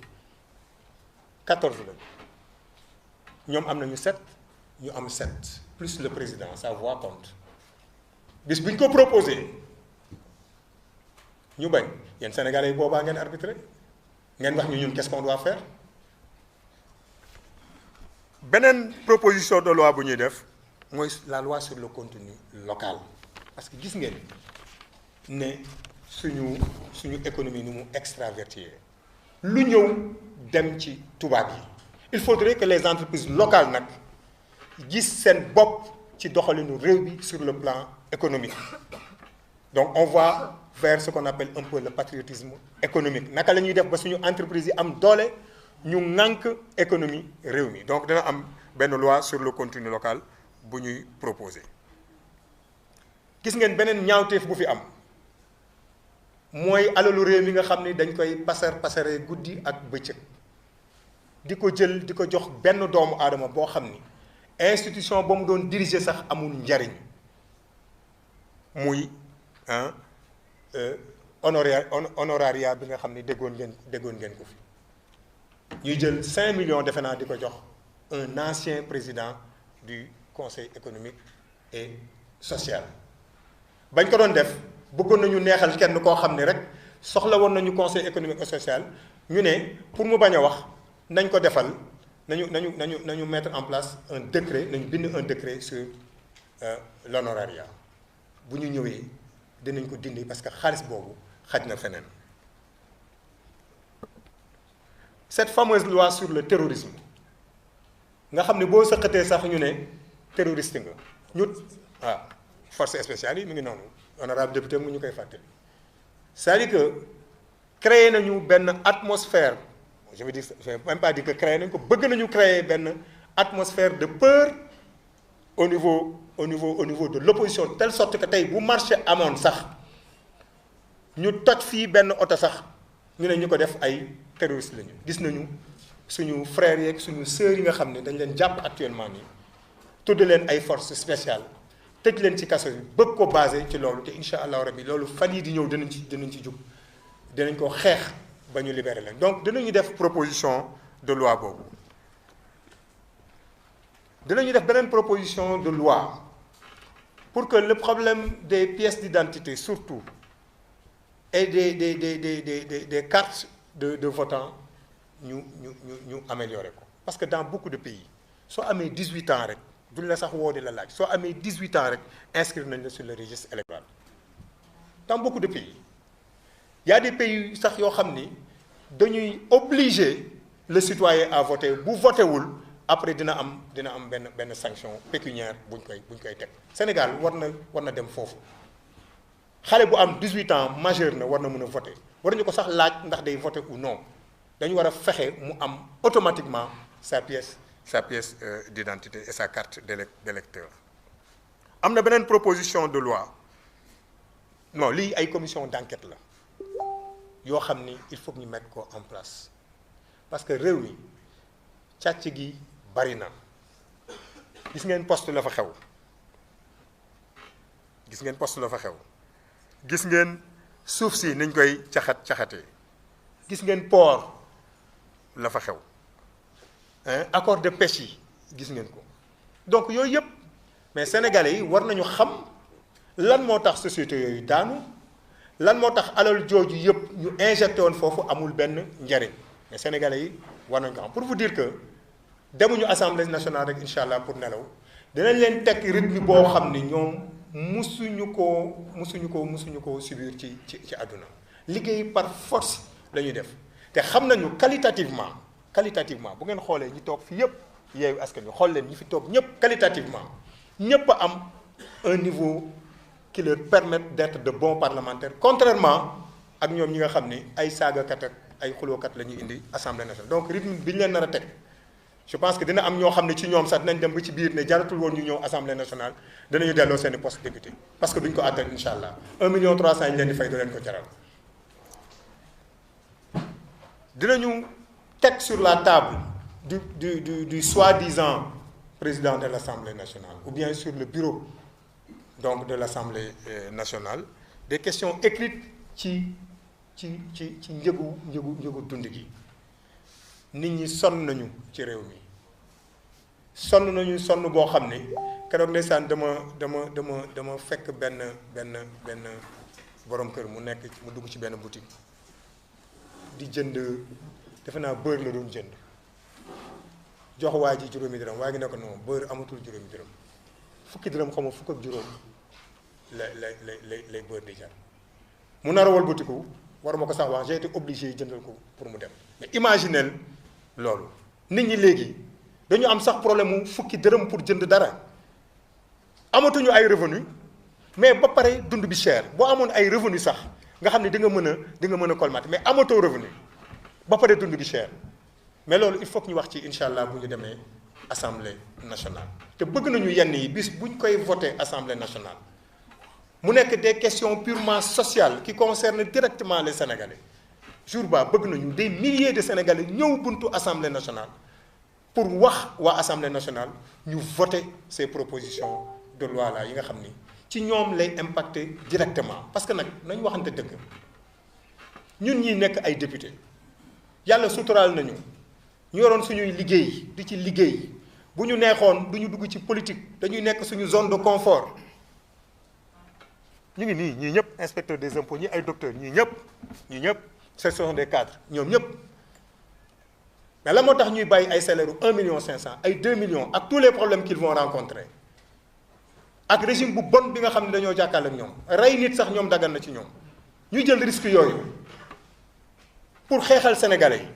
14 la ñoom am nañu 7 ñu am 7 plus le président sa voix compte bis bu ñu ko proposé ñu bañ yéen Sénégalais yi boobaa ngeen arbitré ngeen wax ñu ñun qu'est-ce qu'on doit faire. beneen proposition de loi bu ñuy def mooy la loi sur le contenu local parce que gis ngeen ne suñu économie ni mu extravertie lu ñëw dem ci tubaab yi il faudrait que les entreprises locales nag gis seen bopp ci doxalinu réew bi sur le plan économique. Donc on va vers ce qu'on appelle un peu le patriotisme économique naka la ñuy def ba suñu entreprise yi am doole ñu ŋànk économie réew mi donc dina am benn loi sur le contenu local bu ñuy proposer. Gis ngeen beneen ñaawteef bu fi am mooy alalu réew mi nga xam ni dañ koy pasare guddi ak bëccëg di ko jël di ko jox benn doomu aadama boo xam ni institution ba mu doon diriger sax amul njariñ muy honoraria bi nga xam ni déggoon ngeen ko fi ñuy jël 5 millions defe naa di ko jox un ancien président du conseil économique et social. bañ ko doon def bëggoon nañu neexal kenn koo xam ne rek soxla woon nañu conseil économique et social ñu ne pour mu bañ a wax nañ ko defal nañu mettre en place un décret nañu bind un décret sur l'honorariat bu ñu ñëwee dinañ ko dindi parce que xaalis boobu xaj na feneen. Cette fameuse loi sur le terrorisme nga xam ne boo sëqatee sax ñu ne terroriste nga ñu forces spéciales yi mi ngi noonu honorable député mu ñu koy fàttali c'est-à-dire que créer nañu benn atmosphère je veux dire je vais même pas dire que créer nañu ko bëgg nañu créer benn atmosphère de peur au niveau de l'opposition de telle sorte que tey bu marché amoon sax ñu toj fii benn oto sax ñu ne ñu ko def ay terroristes lañu. gis nañu suñu frères yeeg suñu sœurs yi nga xam ne dañ leen jàpp actuellement nii tudd leen ay forces spéciales tëj leen ci kaso bi bëgg ko basé ci loolu te incha allah rabbi loolu fan yi di ñëw dinañ ci jug dinañ ko xeex ba ñu libéré leen donc dinañu def proposition de loi boobu. dinañu def beneen proposition de loi pour que le problème des pièces d'identité surtout et des cartes de votants ñu améliorer ko parce que dans beaucoup de pays soo amee 18 ans rek duñ la sax woo di la laaj soo amee 18 ans rek inscrire nañ la sur le registre électoral dans beaucoup de pays il y a des pays sax yoo xam ni dañuy obliger le citoyen à voter bu voté wul après dina am benn sanction pécuniaire buñ koy teg Sénégal war na dem foofu xale bu am 18 ans majeur na war na mën a voter waruñu ko sax laaj ndax day voter ou non dañu war a fexe mu am automatiquement sa pièce d'identité et sa carte d'électeur. am na beneen proposition de loi non lii ay commission d'enquête la yoo xam ni il faut que ñu mettre ko en place parce que réew mi càcc gi bari na gis ngeen poste la fa xew gis ngeen suuf si niñ koy caxatee gis ngeen port la fa xew accord de pêche yi gis ngeen ko donc yooyu yëpp mais sénégalais yi war nañu xam lan moo tax société yooyu daanu lan moo tax alal jooju yëpp ñu injecté woon foofu amul benn njariñ mais sénégalais yi war nañu ko xam pour vous dire que demuñu assemblée nationale rek incha allah pour nelaw dinañ leen teg rythme boo xam ni ñoom musuñu ko subir ci àdduna liggéey par force la ñuy def te xam nañu qualitativement bu ngeen xoolee ñi toog fi yëpp Yewwi Askan Wi xool leen ñi fi toog ñëpp qualitativement ñëpp a am un niveau qui leur permettent d'être de bons parlementaires contrairement ak ñoom ñi nga xam ni ay saagakat ak ay xulookat la ñuy indi assemblée nationale donc rythme bi ñu leen nar a teg je pense que dina am ñoo xam ne ci ñoom sax dinañ dem ba ci biir ne jaratul woon ñu ñëw assemblée nationale dinañu delloo seeni poste député parce que duñ ko àttan incha allah 1,3 million ñu leen di fay du leen ko jaral. dinañu teg sur la table du soi-disant président de l'Assemblée nationale ou bien sur le bureau donc de l'Assemblée nationale des questions écrites ci njëgu dund gi. nit ñi sonn nañu ci réew mi sonn boo xam ne keroog ndeysaan dama fekk benn borom kër mu dugg ci benn boutique di jënd defe naa beurre la doon jënd jox waa ji juróomi dërëm waa gi ne ko non beurre amatul juróomi dërëm fukki dërëm xaw ma fukk ak juróom lay beurre di jar mu nar a walbatiku waruma ko sax wax j'ai été obligé jëndal ko pour mu dem mais imaginez loolu nit ñi léegi dañu am sax problème mu fukki dërëm pour jënd dara amatuñu ay revenu mais ba pare dund bi cher boo amoon ay revenu sax nga xam ne di nga mën a colmater mais amatoo revenu ba pare dund bi cher mais loolu il faut que ñu wax ci incha allah bu ñu demee assemblée nationale. te bëgg nañu yenn yi bis buñ koy voter assemblée nationale mu nekk des questions purement sociales qui concernent directement les sénégalais jour ba bëgg nañu des milliers de sénégalais ñëw buntu assemblée nationale pour wax waa assemblée nationale ñu voter ces propositions de loi là yi nga xam ni ci ñoom lay impacter directement parce que nag nañ waxante dëgg ñun ñi nekk ay député yàlla suturaal nañu ñu yoroon suñuy liggéey di ci liggéey bu ñu neexoon du ñu dugg ci politique dañuy nekk suñu zone de confort ñu ngi nii ñii ñëpp inspecteur des impôts ñii ay docteurs ñii ñëpp ce sont des cadres ñoom ñëpp mais la moo tax ñuy bàyyi ay salaire u 1 million 500 ay 2 millions ak tous les problèmes qu'ils vont rencontrer ak régime bu bon bi nga xam ne dañoo jàkkaarloo ak ñoom rey nit sax ñoom daggan na ci ñoom ñu jël risque yooyu pour xeexal sénégalais yi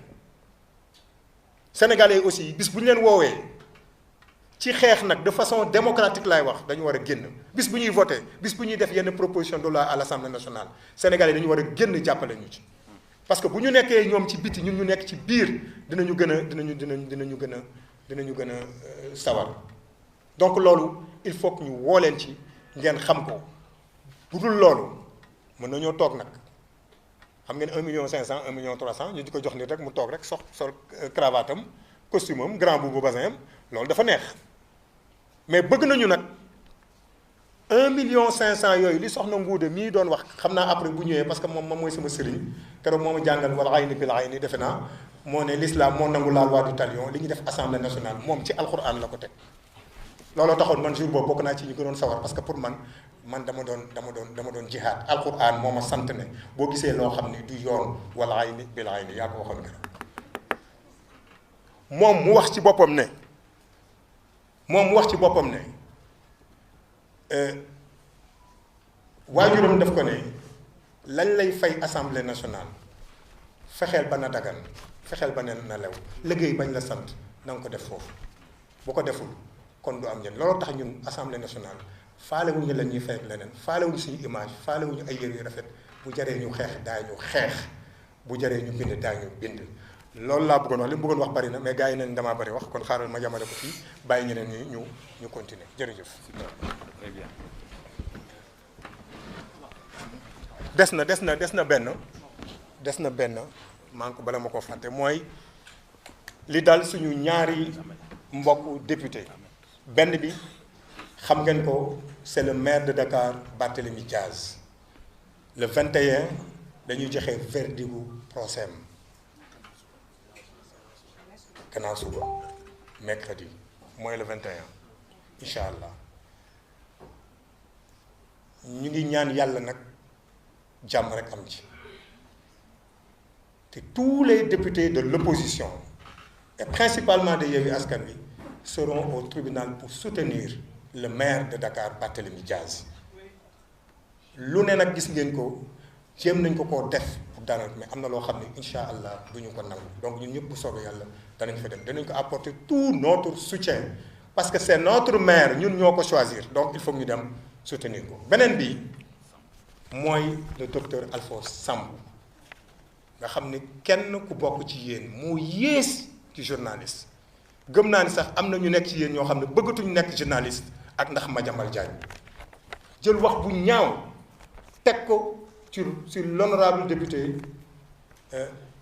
sénégalais yi aussi bis bu ñu leen woowee ci xeex nag de façon démocratique laay wax dañu war a génn bis bu ñuy voté bis bu ñuy def yenn proposition de loi à l'Assemblée nationale sénégalais yi dañu war a génn jàppale ñu ci parce que bu ñu nekkee ñoom ci biti ñun ñu nekk ci biir dinañu gën a sawar donc loolu il faut que ñu woo leen ci ngeen xam ko bu dul loolu mën nañoo toog nag xam ngeen 1 million 500 1 million 300 ñu di ko jox nit rek mu toog rek sol cravate am costume am grand boubou basin am loolu dafa neex mais bëgg nañu nag 1 million 500 yooyu li soxna Nguude mii doon wax xam naa après bu ñëwee parce que moom mooy sama sëriñ keroog moo ma jàngal wal ayni bil ayni defe naa moo ne l'islam moo nangu la loi du talion li ñu def assemblée nationale moom ci alxuraan la ko teg looloo taxoon man jour boobu bokk naa ci ñu gënoon sawar parce que pour man dama doon jihaad alxuraan moo ma sant ne boo gisee loo xam ne du yoon wal ayni bil ayni yaa ko waxoon keroog moom mu wax ci boppam ne waajuram daf ko ne lañ lay fay assemblée nationale fexeel ba na dagan fexeel ba ne na lew liggéey bañ la sant na nga ko def foofu bu ko deful kon du am njëriñ looloo tax ñun assemblée nationale faalewuñu la ñuy fay ak leneen faalewuñu suñu image faalewuñu ay yére yu rafet bu jaree ñu xeex daañu xeex bu jaree ñu bind daañu bind loolu laa bëggoon wax li mu bëggoon wax bari na mais gars yi nañ damaa bari wax kon xaaral ma yamale ko fii bàyyi ñeneen ñi ñu continuer jërëjëf. Très bien. des na benn maa ngi ko bala ma ko fàtte mooy li dal suñu ñaari mbokk député benn bi xam ngeen ko c'est le maire de Dakar Barthélémy Diaz le 21 dañuy joxe verdict gu procès am gannaaw suba mercredi mooy le 21 incha allah ñu ngi ñaan yàlla nag jàmm rek am ci te tous les députés de l'opposition et principalement de Yewwi Askan Wi seront au tribunal pour soutenir le maire de Dakar Barthélémy Diaz lu ne nag gis ngeen ko jéem nañ ko koo def pour daanaka mais am na loo xam ne incha allah du ñu ko nangu donc ñun ñëpp bu soobee yàlla danañ fa dem danañ ko apporter tout notre soutien parce que c'est notre maire ñun ñoo ko choisir donc il faut ñu dem soutenir ko beneen bi mooy le docteur Alphonse Sambou nga xam ne kenn ku bokk ci yéen moo yées ci journaliste gëm naa ni sax am na ñu nekk ci yéen ñoo xam ne bëggatuñu nekk journaliste ak ndax Madiambal Diagne jël wax bu ñaaw teg ko sur l'honorable député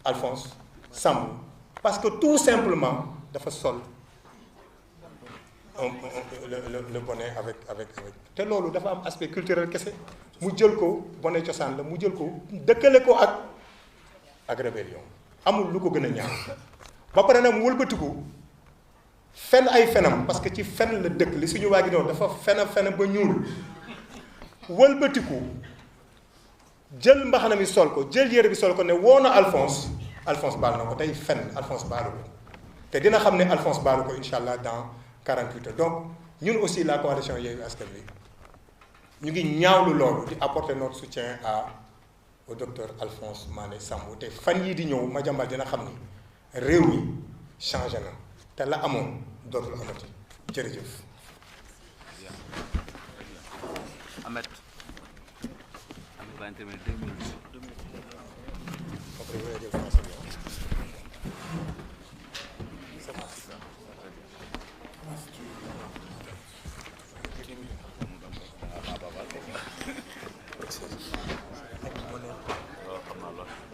Alphonse Sambou parce que tout simplement dafa sol le bonnet avec te loolu dafa am aspect culturel kese mu jël ko bonnet cosaan la mu jël ko dëkkale ko ak rébellion amul lu ko gën a ñaaw ba pare nag mu wëlbatiku fen ay fenam parce que ci fen la dëkk li suñu waa gi doon dafa fen ba ñuul wëlbatiku jël mbaxana mi sol ko jël yére bi sol ko ne woo na Alphonse baal na ko tey fen Alphonse baalu ko te dina xam ne Alphonse baalu ko incha allah dans 48 heures donc ñun aussi la coalition Yewwi Askan Wi ñu ngi ñaawlu loolu di apporter notre soutien au docteur Alphonse Mané Sambou te fan yii di ñëw Madiambal dina xam ni réew mi changé na te la amoon dootul amati jërëjëf. Ahmed va intervenir 2 minutes.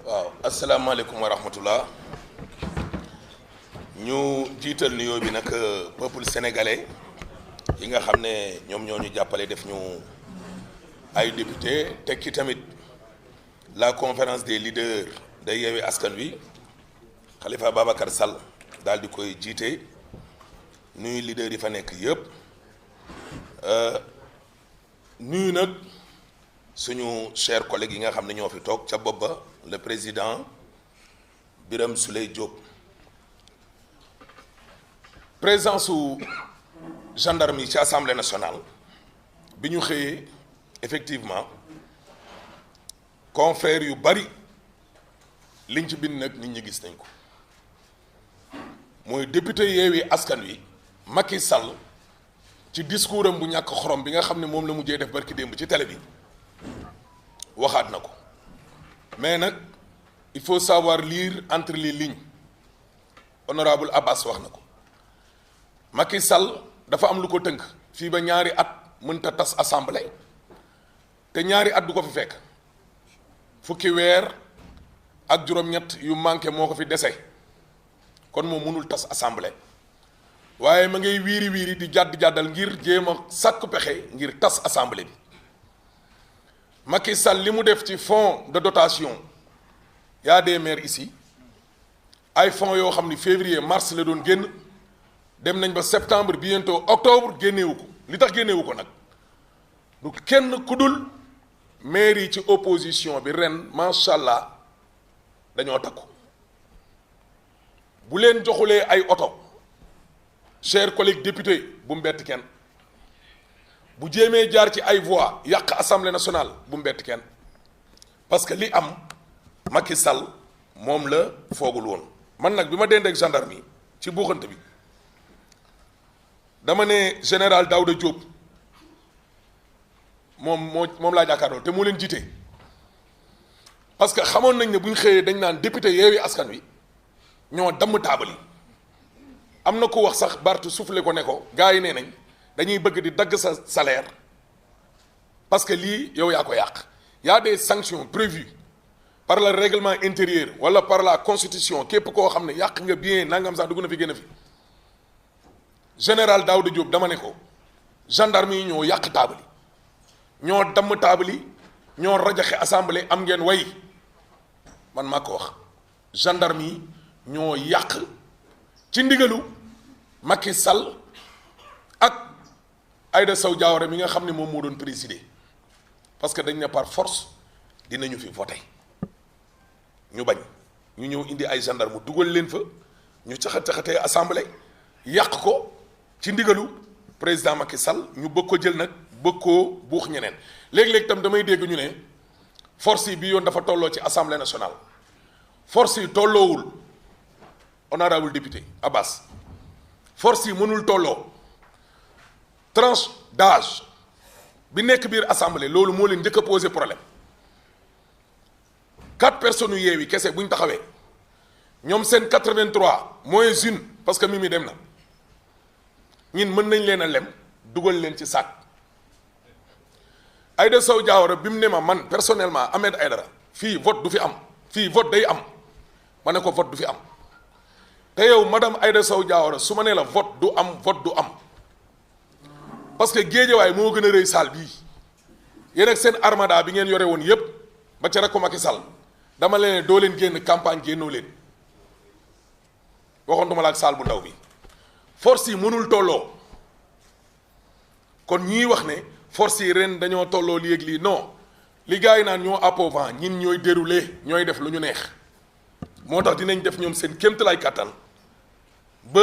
waaw asalaamaaleykum wa rahmatullah ñu jiital nuyoo bi nag peuple sénégalais yi nga xam ne ñoom ñoo ñu jàppale def ñu ay député teg ci tamit la conférence des leaders de Yewwi Askan Wi Khalifa Babacar Sall daal di koy jiite nuyu leader yi fa nekk yëpp nuyu nag suñu chers collègues yi nga xam ne ñoo fi toog ca bopp ba le président Birame Souleye Diop. présence su gendarme yi ci assemblée nationale bi ñu xëyee effectivement confrères yu bari liñ ci bind nag nit ñi gis nañ ko mooy député Yewwi Askan Wi Macky Sall ci discours am bu ñàkk xorom bi nga xam ne moom la mujjee def barki démb ci télé bi waxaat na ko mais nag il faut savoir lire entre les lignes honorable Abbas wax na ko Macky Sall dafa am lu ko tënk fii ba ñaari at mënta tas assemblée te ñaari at du ko fi fekk fukki weer ak juróom-ñett yu manqué moo ko fi dese kon moom mënul tas assemblée waaye ma ngay wiiri wiiri di jàddal ngir jéem a sàkk pexe ngir tas assemblée bi Macky Sall li mu def ci fonds de dotation y a des maires ici ay fonds yoo xam ni février mars la doon génn dem nañ ba septembre bientôt octobre génnewu ko li tax génnewu ko nag du kenn ku dul maire yi ci opposition bi ren macha allah dañoo takku bu leen joxulee ay oto chers collègues députés bu mu bett kenn bu jéemee jaar ci ay voix yàq assemblée nationale bu mu bett kenn parce que li am Macky Sall moom la foogul woon man nag bi ma dendee ak gendarme yi ci buuxante bi dama ne général Daouda Diop moom laa jàkkaarloo te moo leen jiite parce que xamoon nañ ne bu ñu xëyee dañ naan député Yewwi Askan Wi ñoo damm taabal yi am na ko wax sax Barth soufflé ko ne ko gars yi nee nañ dañuy bëgg di dagg sa salaire parce que lii yow yaa ko yàq y a des sanctions prévues par le règlement intérieur wala par la constitution képp koo xam ne yàq nga bien nangam sax dugg na fi génn fi général Daouda Diop dama ne ko gendarme yi ñoo yàq taabal yi ñoo damm taabal yi ñoo rajaxe assemblée am ngeen way man maa ko wax gendarme yi ñoo yàq ci ndigalu Macky Sall ak Aïda Sow Diawara mi nga xam ne moom moo doon présider parce que dañ ne par force dinañu fi voter ñu bañ ñu ñëw indi ay gendarme dugal leen fa ñu caxat-caxatee assemblée yàq ko ci ndigalu président Macky Sall ñu bëgg ko jël nag bëgg koo buux ñeneen léeg-léeg tam damay dégg ñu ne force yi bi yoon dafa tolloo ci assemblée nationale force yi tolloowul honorable député Abbas force yi mënul tolloo tranche d'âge bi nekk biir assemblée loolu moo leen njëkk a posé problème 4 personnes yu Yewwi kese bu ñu taxawee ñoom seen 83 moins une parce que Mimi dem na ñin mën nañ leen a lem dugal leen ci sac Aïda Sow Diawara bi mu ne ma man personnellement Ahmed Aïdara fii vote du fi am fii vote day am ma ne ko vote du fi am te yow madame Aïda Sow Diawara su ma nee la vote du am parce que Guédiawaye moo gën a rëy salle bii yéen ak seen armada bi ngeen yore woon yépp ba ca rakku Macky Sall dama leen doo leen génn campagne génnoo leen waxoon duma la ak salle bu ndaw bi force yi mënul tolloo kon ñii wax ne force yi ren dañoo tolloo lii ak lii non li gars yi naan ñoo appauvant ñin ñooy déroulé ñooy def lu ñu neex moo tax dinañ def ñoom seen kéemtalaay kàttan ba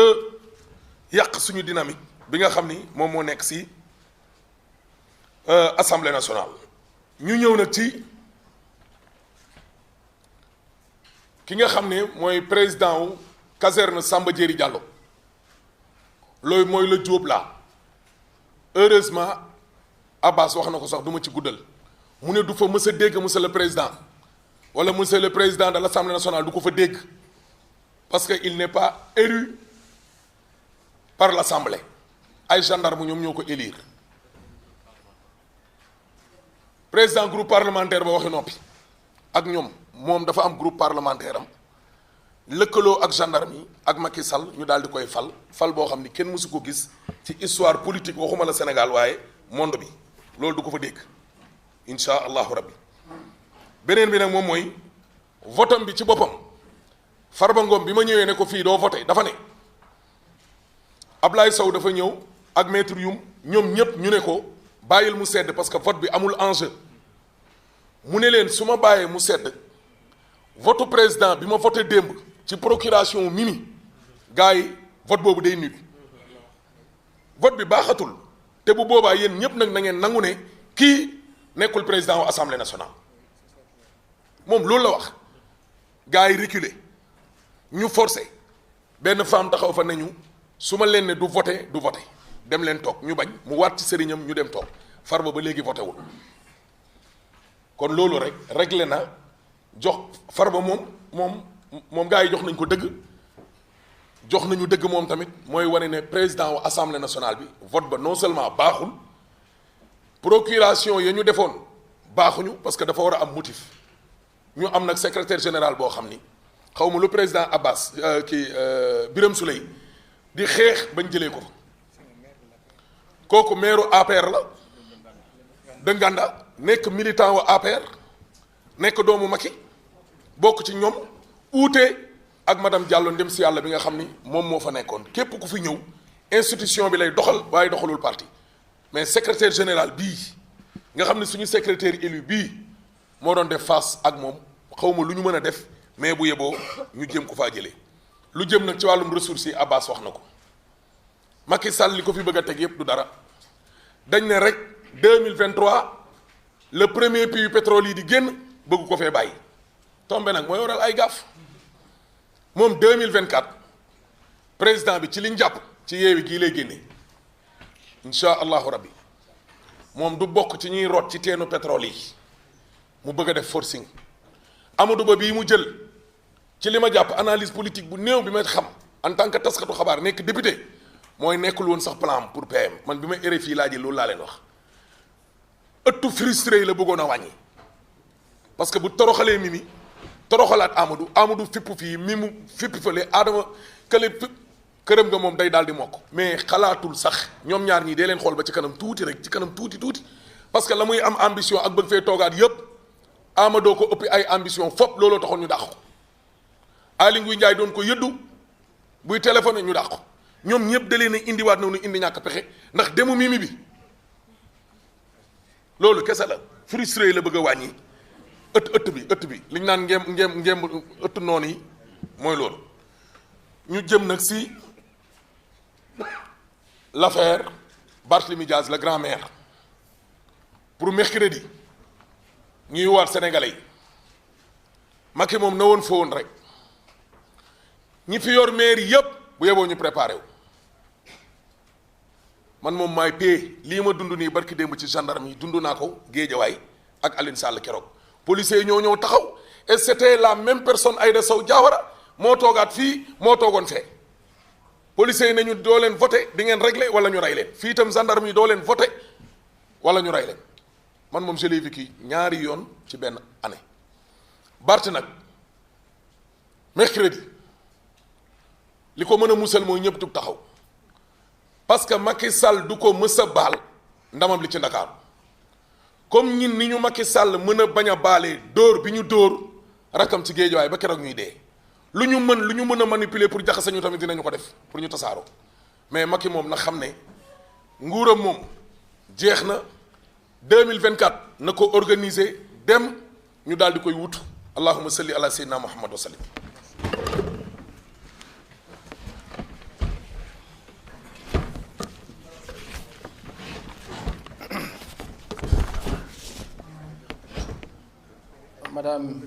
yàq suñu dynamique bi nga xam ni moom moo nekk ci assemblée nationale. ñu ñëw nag ci ki nga xam ne mooy président wu caserne Samba Diéry Diallo loolu mooy la Jóob laa heureusement Abbas wax na ko sax du ma ci guddal mu ne du fa mës a dégg monsieur le président wala monsieur le président de l'Assemblée nationale du ko fa dégg parce que il n'est pas élu par l'Assemblée ay gendarme ñoom ñoo ko élire président groupe parlementaire ba waxi noppi ak ñoom moom dafa am groupe parlementaire am lëkkaloo ak gendarme yi ak Macky Sall ñu daal di koy fal boo xam ni kenn mësu ko gis ci histoire politique waxuma la Sénégal waaye monde bi loolu du ko fa dégg insha allahu rabbi beneen bi nag moom mooy votam bi ci boppam Farba Ngom bi ma ñëwee ne ko fii doo voté dafa ne Ablaye Sow dafa ñëw ak maître Youm ñoom ñëpp ñu ne ko bàyyil mu sedd parce que vote bi amul enjeu mu ne leen su ma bàyyee mu sedd vote président bi ma voté démb ci procuration Mimi gars yi vote boobu day nul vote bi baaxatul te bu boobaa yéen ñëpp nag na ngeen nangu ne kii nekkul président wu assemblée nationale moom loolu la wax gars yi reculer ñu forcé benn femme taxaw fa nañu su ma leen ne du voté dem leen toog ñu bañ mu waat ci sëriñam ñu dem toog Farba ba léegi voté wul kon loolu rek réglé na jox Farba moom gars yi jox nañ ko dëgg jox nañu dëgg moom tamit mooy wane ne président wu assemblée nationale bi vote ba non seulement baaxul procuration ya ñu defoon baaxuñu parce que dafa war a am motif ñu am nag secrétaire général boo xam ni xaw ma lu président Abbas Birame Souleye di xeex bañ jëlee ko fa kooku maire APR la de Nganda nekk militant wu APR nekk doomu Macky bokk ci ñoom uute ak madame Diallo ndem si yàlla bi nga xam ni moom moo fa nekkoon képp ku fi ñëw institution bi lay doxal waaye doxalul parti mais secrétaire général bii nga xam ne suñu secrétaire élu bii moo doon def face ak moom xaw ma lu ñu mën a def mais bu yeboo ñu jëm ko faa jëlee lu jëm nag ci wàllum ressources yi Abbas wax na ko Macky Sall li ko fi bëgg a teg yëpp du dara dañ ne rek 2023 le premier puits pétrole yi di génn bëgg ko fee bàyyi tombé nag mooy waral ay gaaf moom 2024 président bi ci liñ jàpp ci yeewi gii lay génne insha allahu rabbi moom du bokk ci ñuy root ci teenu pétrole yi mu bëgg a def forcing Amadou Ba bii mu jël ci li ma jàpp analyse politique bu néew bi ma xam en tant que taskatu xabaar nekk député mooy nekkul woon sax plan pour PM man bi ma RFI laa jël loolu laa leen wax ëttu frustré yi la bëggoon a wàññi parce que bu toroxalee Mimi toroxalaat Amadou fipp fii mi mu fipp fële Adama kële këram nga moom day daal di mokk mais xalaatul sax ñoom ñaar ñii dee leen xool ba ci kanam tuuti rek ci kanam tuuti parce que la muy am ambition ak bëgg fee toogaat yépp Amadou ko ëppi ay ambition fop looloo taxoon ñu dàq ko Aly Ngouille Ndiaye doon ko yëddu buy téléphoné ñu dàq ko ñoom ñëpp da leen a indiwaat noonu indi ñàkk pexe ndax demu Mimi bi loolu kese la frustré la bëgg a wàññi ëtt bi li ñu naan ngem ëtt noonu yi mooy loolu ñu jëm nag si l'affaire Barthélémy Diaz le grand maire pour mercredi ñuy waat sénégalais yi Macky moom na woon fa woon rek ñi fi yor maire yépp bu yeboo ñu préparé wu man moom maay téye lii ma dund nii barki démb ci gendarme yi dund naa ko Géejawaay ak Alioune Sall keroog policiers yi ñoo ñëw taxaw et c'était la même personne Aïda Sow Diawara moo toogaat fii moo toogoon fee policiers yi nañu doo leen voté di ngeen réglé wala ñu rey leen fii itam gendarme yi doo leen voté wala ñu rey leen man moom je l'ai vécu ñaari yoon ci benn année. Barth nag mercredi li ko mën a musal mooy ñëpp jug taxaw parce que Macky Sall du ko mës a baal ndamam li ci Ndakaaru comme ñin ni ñu Macky Sall mën a bañ a baalee dóor bi ñu dóor rakam ci Géejawaay ba keroog ñuy dee lu ñu mën a manipuler pour jaxase ñu tamit dinañu ko def pour ñu tasaaroo mais Macky moom na xam ne nguuram moom jeex na 2024 na ko organiser dem ñu daal di koy wut allahumma salli ala sayyidina Muhammad wa sallim. Madame,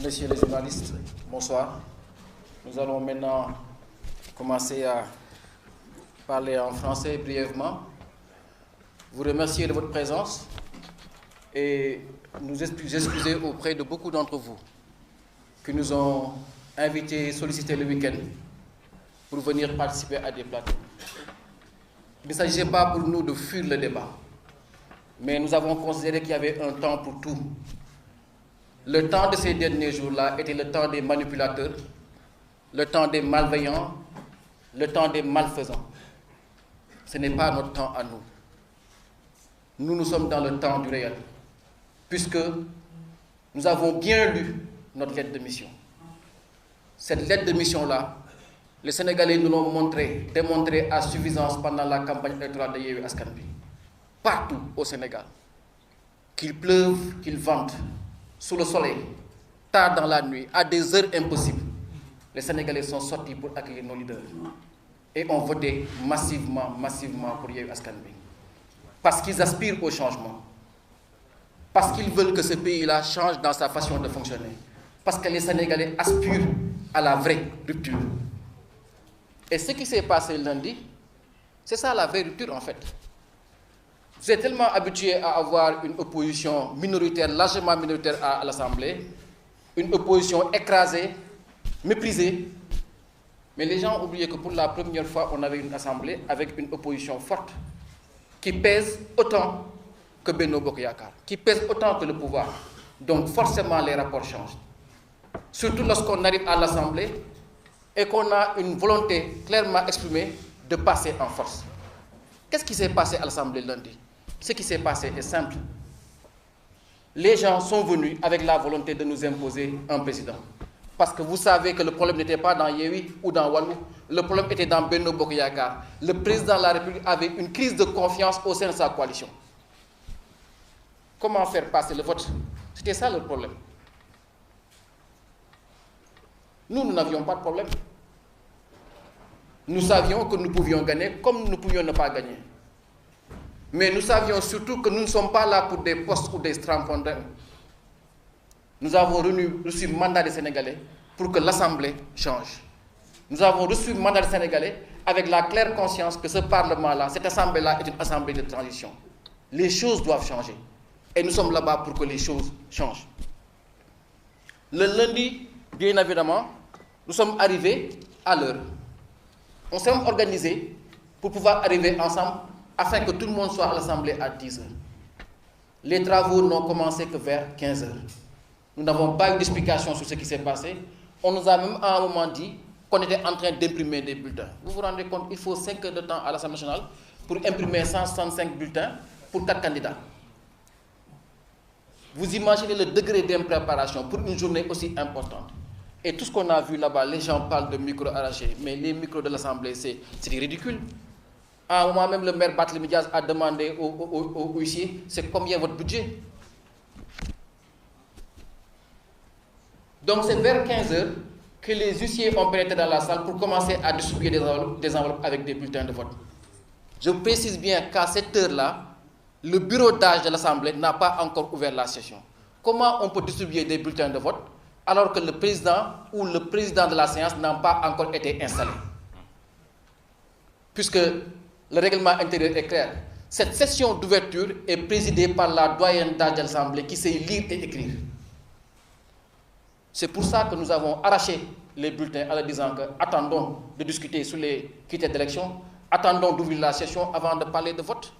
Messieurs les journalistes, bonsoir. Nous allons maintenant commencer à parler en français brièvement. Vous remercier de votre présence et nous excuser auprès de beaucoup d'entre vous qui nous ont invités et sollicités le week-end pour venir participer à des plateaux. Il ne s'agissait pas pour nous de fuir le débat, mais nous avons considéré qu'il y avait un temps pour tout. Le temps de ces derniers jours-là était le temps des manipulateurs, le temps des malveillants, le temps des malfaisants. Ce n'est pas notre temps à nous. Nous sommes dans le temps du réel, puisque nous avons bien lu notre lettre de mission. Cette lettre de mission-là Les Sénégalais nous l'ont démontré à suffisance pendant la campagne électorale de Yewwi Askan Wi, partout au Sénégal. Qu'il pleuve, qu'il vente, sous le soleil, tard dans la nuit, à des heures impossibles, les Sénégalais sont sortis pour accueillir nos leaders et ont voté massivement pour Yewwi Askan Wi. Parce qu'ils aspirent au changement. Parce qu'ils veulent que ce pays-là change dans sa façon de fonctionner. Parce que les Sénégalais aspirent à la vraie rupture. Et ce qui s'est passé lundi, c'est ça la vraie rupture en fait. Vous êtes tellement habitués à avoir une opposition minoritaire, largement minoritaire à l'Assemblée, une opposition écrasée, méprisée. Mais les gens ont oublié que pour la première fois, on avait une Assemblée avec une opposition forte, qui pèse autant que Benno Bokk Yakaar, qui pèse autant que le pouvoir. Donc forcément, les rapports changent. Surtout lorsqu'on arrive à l'Assemblée et qu'on a une volonté clairement exprimée de passer en force. Qu'est-ce qui s'est passé à l'Assemblée lundi? Ce qui s'est passé est simple. Les gens sont venus avec la volonté de nous imposer un président. Parce que vous savez que le problème n'était pas dans Yewwi ou dans Wallu, le problème était dans Benno Bokk Yakaar. Le président de la République avait une crise de confiance au sein de sa coalition. Comment faire passer le vote? C'était ça le problème. Nous n'avions pas de problème. Nous savions que nous pouvions gagner comme nous pouvions ne pas gagner. Mais nous savions surtout que nous ne sommes pas là pour des postes ou des strapontins. Nous avons reçu le mandat des Sénégalais pour que l'Assemblée change. Nous avons reçu le mandat des Sénégalais avec la claire conscience que ce Parlement-là, cette Assemblée-là est une Assemblée de transition. Les choses doivent changer. Et nous sommes là-bas pour que les choses changent. Le lundi, bien évidemment, nous sommes arrivés à l'heure. On s'est organisé pour pouvoir arriver ensemble afin que tout le monde soit à l'Assemblée à 10h. Les travaux n'ont commencé que vers 15h. Nous n'avons pas eu d'explication sur ce qui s'est passé. On nous a même à un moment dit qu'on était en train d'imprimer des bulletins. Vous vous rendez compte, il faut 5 heures de temps à l'Assemblée nationale pour imprimer 165 bulletins pour 4 candidats. Vous imaginez le degré d'impréparation pour une journée aussi importante. Et tout ce qu'on a vu là-bas, les gens parlent de micros arrachés, mais les micros de l'Assemblée, c'est ridicule. À un moment même, le maire Barthélémy Dias a demandé aux huissiers, c'est combien votre budget? Donc c'est vers 15h que les huissiers ont pénétré dans la salle pour commencer à distribuer des enveloppes avec des bulletins de vote. Je précise bien qu'à cette heure-là, le bureau d'âge de l'Assemblée n'a pas encore ouvert la session. Comment on peut distribuer des bulletins de vote alors que le président ou le président de la séance n'a pas encore été installé? Puisque le règlement intérieur est clair. Cette session d'ouverture est présidée par la doyenne d'âge de l'Assemblée qui sait lire et écrire. C'est pour ça que nous avons arraché les bulletins en leur disant que attendons de discuter sur les critères d'élection, attendons d'ouvrir la session avant de parler de vote.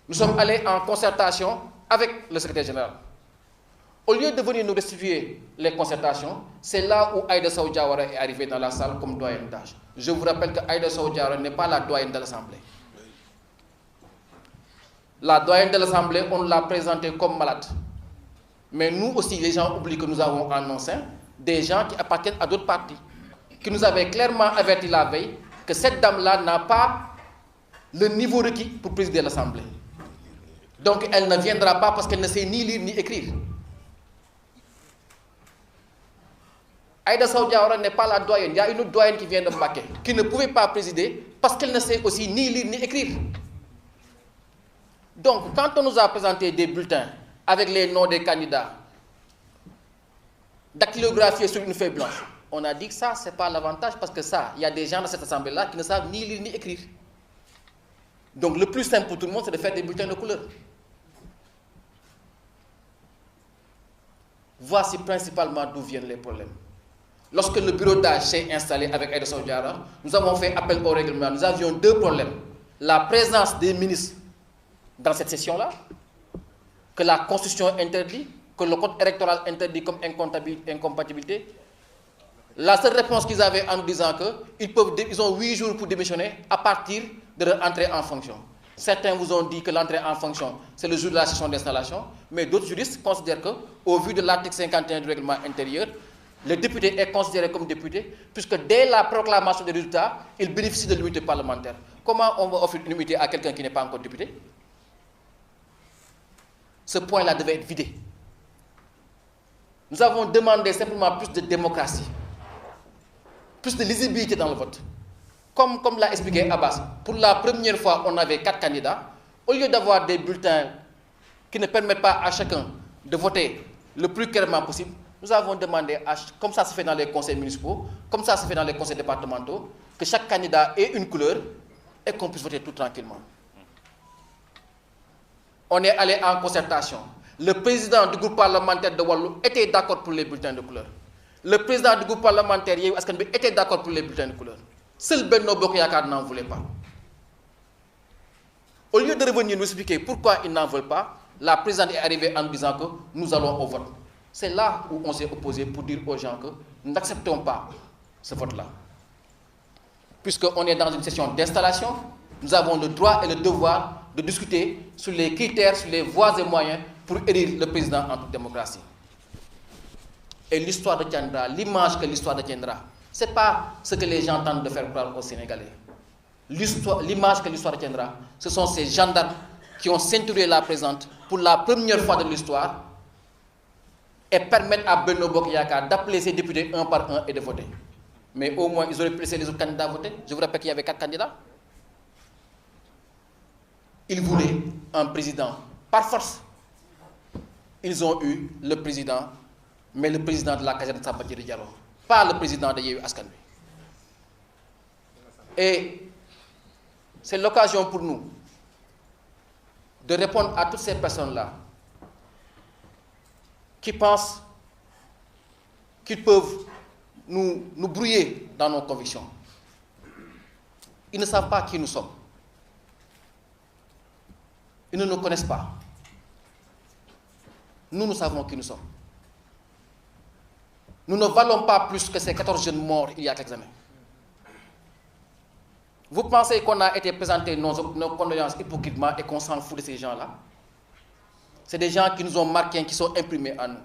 Nous sommes allés en concertation avec le secrétaire général. Au lieu de venir nous restituer les concertations, c'est là où Aïda Sow Diawara est arrivée dans la salle comme doyenne d'âge. Je vous rappelle que Aïda Sow Diawara n'est pas la doyenne de l'Assemblée. La doyenne de l'Assemblée, on l'a présentée comme malade. Mais nous aussi, les gens oublient que nous avons en nos seins des gens qui appartiennent à d'autres partis, qui nous avaient clairement averti la veille que cette dame-là n'a pas le niveau requis pour présider l'Assemblée. Donc elle ne viendra pas parce qu'elle ne sait ni lire ni écrire. Aïda Sow Diawara n'est pas la doyenne. Il y a une autre doyenne qui vient de Mbacké, qui ne pouvait pas présider parce qu'elle ne sait aussi ni lire ni écrire. Donc quand on nous a présenté des bulletins avec les noms des candidats, dactylographiés sur une feuille blanche, on a dit que ça, c'est pas l'avantage parce que ça, il y a des gens dans cette assemblée-là qui ne savent ni lire ni écrire. Donc le plus simple pour tout le monde, c'est de faire des bulletins de couleur. Voici principalement d'où viennent les problèmes. Lorsque le bureau d'âge s'est installé avec Aïda Sow Diawara, nous avons fait appel au règlement. Nous avions deux problèmes. La présence des ministres dans cette session-là, que la Constitution interdit, que le code électoral interdit comme incompatibilité. La seule réponse qu'ils avaient en nous disant qu'ils ont 8 jours pour démissionner à partir de leur entrée en fonction. Certains vous ont dit que l'entrée en fonction, c'est le jour de la session d'installation, mais d'autres juristes considèrent qu'au vu de l'article 51 du règlement intérieur, le député est considéré comme député, puisque dès la proclamation des résultats, il bénéficie de l'immunité parlementaire. Comment on va offrir une immunité à quelqu'un qui n'est pas encore député? Ce point-là devait être vidé. Nous avons demandé simplement plus de démocratie, plus de lisibilité dans le vote. Comme l'a expliqué Abbas, pour la première fois, on avait 4 candidats. Au lieu d'avoir des bulletins qui ne permettent pas à chacun de voter le plus clairement possible, nous avons demandé, comme ça se fait dans les conseils municipaux, comme ça se fait dans les conseils départementaux, que chaque candidat ait une couleur et qu'on puisse voter tout tranquillement. On est allé en concertation. Le président du groupe parlementaire de Wallou était d'accord pour les bulletins de couleur. Le président du groupe parlementaire Yewwi Askan Wi était d'accord pour les bulletins de couleur. Seul Benno Bokk Yakaar n'en voulait pas. Au lieu de revenir nous expliquer pourquoi ils n'en veulent pas, la présidente est arrivée en disant que nous allons au vote. C'est là où on s'est opposé pour dire aux gens que nous n'acceptons pas ce vote-là. Puisqu'on est dans une session d'installation, nous avons le droit et le devoir de discuter sur les critères, sur les voies et moyens pour élire le président en toute démocratie. Et l'histoire de Tiendra, l'image que l'histoire de Tiendra, ce n'est pas ce que les gens tentent de faire croire aux Sénégalais. L'image que l'histoire de Tiendra, ce sont ces gendarmes qui ont ceinturé la présente pour la première fois de l'histoire et permettre à Benno Bokk Yakaar d'appeler ses députés un par un et de voter. Mais au moins, ils auraient pu laisser les autres candidats voter. Je vous rappelle qu'il y avait 4 candidats. Ils voulaient un président par force. Ils ont eu le président, mais le président de la caserne Samba Diéry Diallo, pas le président de Yewwi Askan Wi. Et c'est l'occasion pour nous de répondre à toutes ces personnes-là qui pensent qu'ils peuvent nous brouiller dans nos convictions. Ils ne savent pas qui nous sommes. Ils ne nous connaissent pas. Nous savons qui nous sommes. Nous ne valons pas plus que ces 14 jeunes morts il y a quelques années. Vous pensez qu'on a été présenté nos condoléances hypocritement et qu'on s'en fout de ces gens-là? C'est des gens qui nous ont marqués, qui sont imprimés en nous.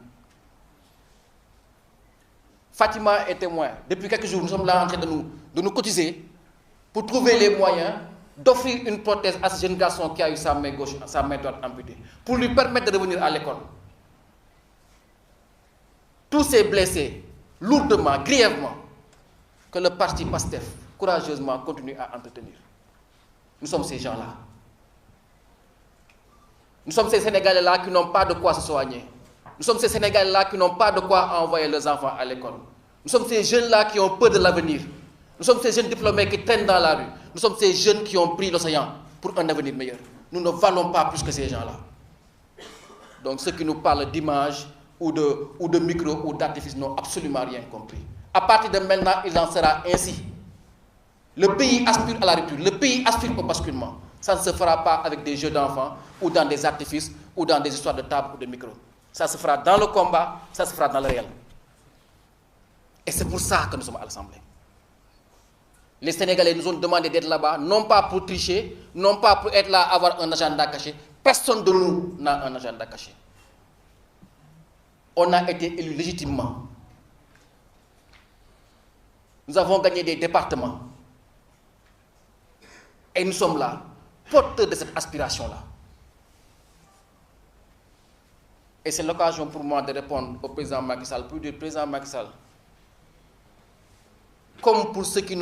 Fatima est témoin. Depuis quelques jours, nous sommes là en train de nous cotiser pour trouver les moyens d'offrir une prothèse à ce jeune garçon qui a eu sa main gauche, sa main droite amputée, pour lui permettre de revenir à l'école. Tous ces blessés, lourdement, grièvement, que le parti PASTEF, courageusement, continue à entretenir. Nous sommes ces gens-là. Nous sommes ces Sénégalais-là qui n'ont pas de quoi se soigner. Nous sommes ces Sénégalais-là qui n'ont pas de quoi envoyer leurs enfants à l'école. Nous sommes ces jeunes-là qui ont peur de l'avenir. Nous sommes ces jeunes diplômés qui traînent dans la rue. Nous sommes ces jeunes qui ont pris l'océan pour un avenir meilleur. Nous ne valons pas plus que ces gens-là. Donc ceux qui nous parlent d'image ou de micro ou d'artifice n'ont absolument rien compris. À partir de maintenant, il en sera ainsi. Le pays aspire à la rupture, le pays aspire au basculement. Ça ne se fera pas avec des jeux d'enfants ou dans des artifices ou dans des histoires de table ou de micro. Ça se fera dans le combat, ça se fera dans le réel. Et c'est pour ça que nous sommes à l'Assemblée. Les Sénégalais nous ont demandé d'être là-bas, non pas pour tricher, non pas pour être là, avoir un agenda caché. Personne de nous n'a un agenda caché. On a été élus légitimement. Nous avons gagné des départements. Et nous sommes là, porteurs de cette aspiration-là. Et c'est l'occasion pour moi de répondre au président Macky Sall, pour dire, président Macky Sall, comme pour ceux qui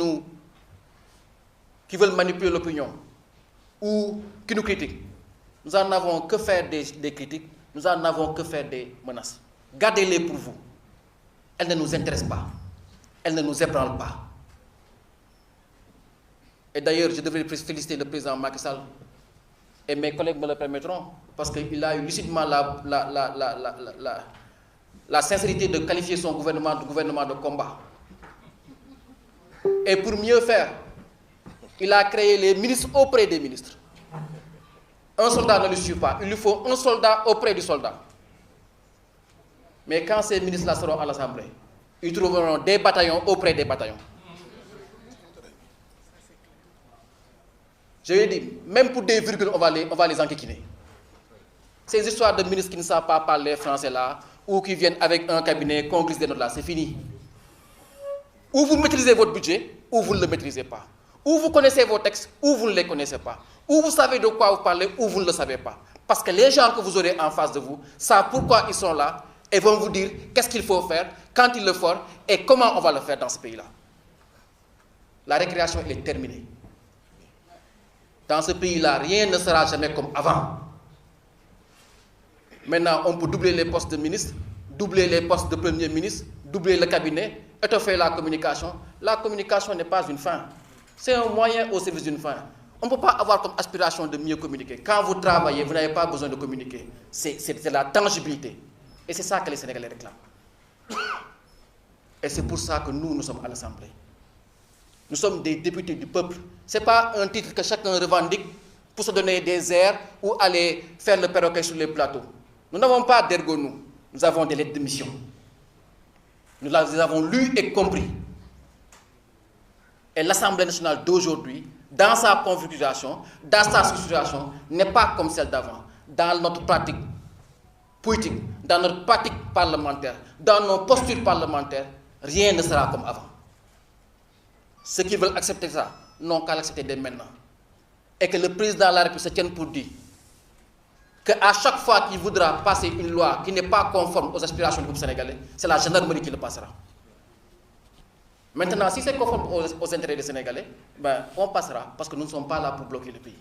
veulent manipuler l'opinion ou qui nous critiquent, nous n'en avons que faire des critiques, nous n'en avons que faire des menaces. Gardez-les pour vous. Elles ne nous intéressent pas. Elles ne nous ébranlent pas. Et d'ailleurs, je devrais féliciter le président Macky Sall, et mes collègues me le permettront, parce qu'il a eu lucidement la sincérité de qualifier son gouvernement de gouvernement de combat. Et pour mieux faire, il a créé les ministres auprès des ministres. Un soldat ne lui suffit pas, il lui faut un soldat auprès du soldat. Mais quand ces ministres-là seront à l'Assemblée, ils trouveront des bataillons auprès des bataillons. Je lui ai dit, même pour des virgules, on va les enquiquiner. Ces histoires de ministres qui ne savent pas parler français là, ou qui viennent avec un cabinet, qu'on glisse des notes là, c'est fini. Ou vous maîtrisez votre budget, ou vous ne le maîtrisez pas. Ou vous connaissez vos textes, ou vous ne les connaissez pas. Ou vous savez de quoi vous parlez, ou vous ne le savez pas. Parce que les gens que vous aurez en face de vous savent pourquoi ils sont là et vont vous dire qu'est-ce qu'il faut faire, quand il le faut et comment on va le faire dans ce pays-là. La récréation est terminée. Dans ce pays-là, rien ne sera jamais comme avant. Maintenant, on peut doubler les postes de ministre, doubler les postes de premier ministre, doubler le cabinet, étoffer la communication. La communication n'est pas une fin. C'est un moyen au service d'une fin. On ne peut pas avoir comme aspiration de mieux communiquer. Quand vous travaillez, vous n'avez pas besoin de communiquer. C'est la tangibilité. Et c'est ça que les Sénégalais réclament. Et c'est pour ça que nous sommes à l'Assemblée. Nous sommes des députés du peuple. Ce n'est pas un titre que chacun revendique pour se donner des airs ou aller faire le perroquet sur les plateaux. Nous n'avons pas d'ergo, nous. Nous avons des lettres de mission. Nous les avons lues et compris. Et l'Assemblée nationale d'aujourd'hui, dans sa configuration, dans sa structuration, n'est pas comme celle d'avant. Dans notre pratique politique, dans notre pratique parlementaire, dans nos postures parlementaires, rien ne sera comme avant. Ceux qui veulent accepter ça n'ont qu'à l'accepter dès maintenant. Et que le président de la République se tienne pour dire qu'à chaque fois qu'il voudra passer une loi qui n'est pas conforme aux aspirations du peuple sénégalais, c'est la gendarmerie qui le passera. Maintenant, si c'est conforme aux intérêts des Sénégalais, ben, on passera parce que nous ne sommes pas là pour bloquer le pays.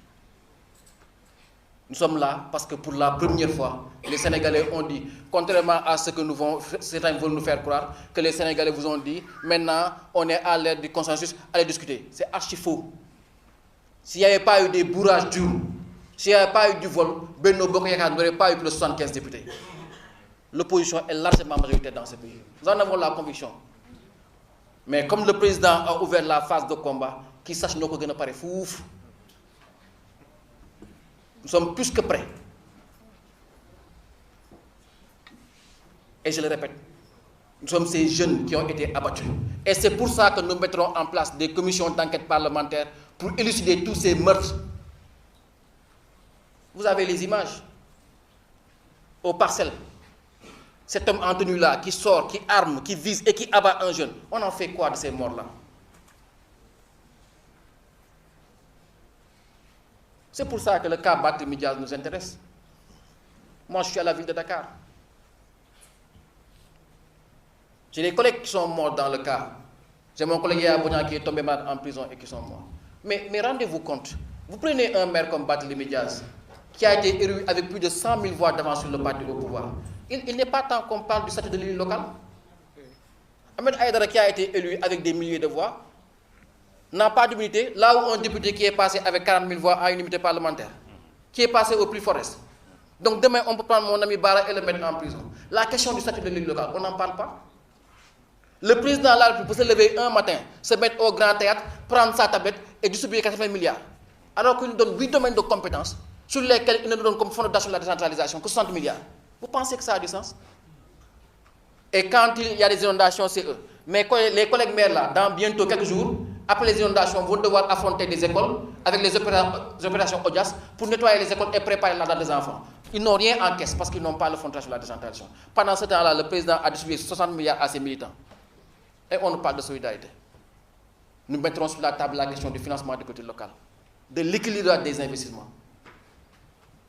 Nous sommes là parce que pour la première fois, les Sénégalais ont dit, contrairement à ce que certains veulent nous faire croire, que les Sénégalais vous ont dit, maintenant on est à l'ère du consensus, allez discuter. C'est archi faux. S'il n'y avait pas eu des bourrages durs, s'il n'y avait pas eu du vol, Benno Bokk Yakaar n'aurait pas eu plus de 75 députés. L'opposition est largement majoritaire dans ce pays. Nous en avons la conviction. Mais comme le président a ouvert la phase de combat, qu'il sache nous que nous paraît fouf. Nous sommes plus que prêts. Et je le répète, nous sommes ces jeunes qui ont été abattus. Et c'est pour ça que nous mettrons en place des commissions d'enquête parlementaire pour élucider tous ces meurtres. Vous avez les images aux parcelles. Cet homme en tenue-là qui sort, qui arme, qui vise et qui abat un jeune. On en fait quoi de ces morts-là? C'est pour ça que le cas Barthélémy Dias nous intéresse. Moi, je suis à la ville de Dakar. J'ai des collègues qui sont morts dans le cas. J'ai mon collègue Yaya qui est tombé malade en prison et qui sont morts. Mais rendez-vous compte, vous prenez un maire comme Barthélémy Dias, qui a été élu avec plus de 100 000 voix d'avance sur le parti au pouvoir. Il n'est pas temps qu'on parle du statut de l'élu local. Ahmed Aïdara, qui a été élu avec des milliers de voix, n'a pas d'immunité, là où un député qui est passé avec 40 000 voix a une immunité parlementaire, qui est passé au plus forest. Donc demain, on peut prendre mon ami Bara et le mettre en prison. La question du statut de l'élu local, on n'en parle pas. Le président de la République peut se lever un matin, se mettre au grand théâtre, prendre sa tablette et distribuer 80 milliards. Alors qu'il nous donne 8 domaines de compétences sur lesquels il ne nous donne comme fondation de la décentralisation que 60 milliards. Vous pensez que ça a du sens? Et quand il y a des inondations, c'est eux. Mais les collègues maires là, dans bientôt quelques jours, après les inondations, vont devoir affronter des écoles avec les opérations ODIAS pour nettoyer les écoles et préparer la date des enfants. Ils n'ont rien en caisse parce qu'ils n'ont pas le fondation de la décentralisation. Pendant ce temps-là, le président a distribué 60 milliards à ses militants. Et on nous parle de solidarité. Nous mettrons sur la table la question du financement du côté local, de l'équilibre des investissements.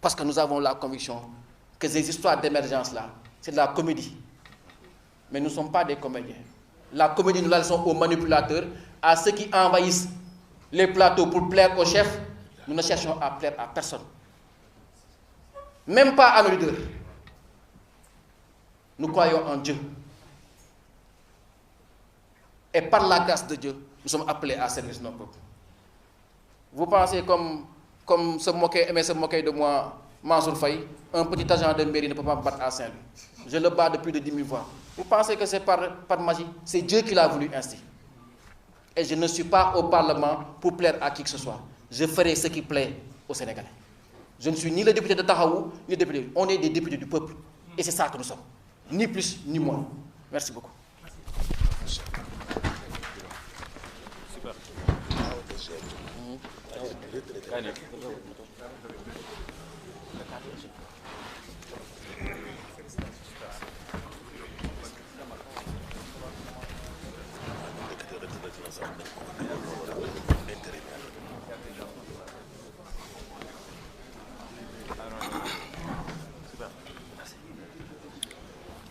Parce que nous avons la conviction que ces histoires d'émergence là, c'est de la comédie. Mais nous ne sommes pas des comédiens. La comédie, nous la laissons aux manipulateurs, à ceux qui envahissent les plateaux pour plaire aux chefs. Nous ne cherchons à plaire à personne. Même pas à nos leaders. Nous croyons en Dieu. Et par la grâce de Dieu, nous sommes appelés à servir nos peuples. Vous pensez comme aimer se moquer de moi, Mansour Faye, un petit agent de mairie ne peut pas me battre à Saint-Louis. Je le bats de plus de 10 000 fois. Vous pensez que c'est par magie? C'est Dieu qui l'a voulu ainsi. Et je ne suis pas au Parlement pour plaire à qui que ce soit. Je ferai ce qui plaît aux Sénégalais. Je ne suis ni le député de Tahaou, ni le député. On est des députés du peuple. Et c'est ça que nous sommes. Ni plus, ni moins. Merci beaucoup.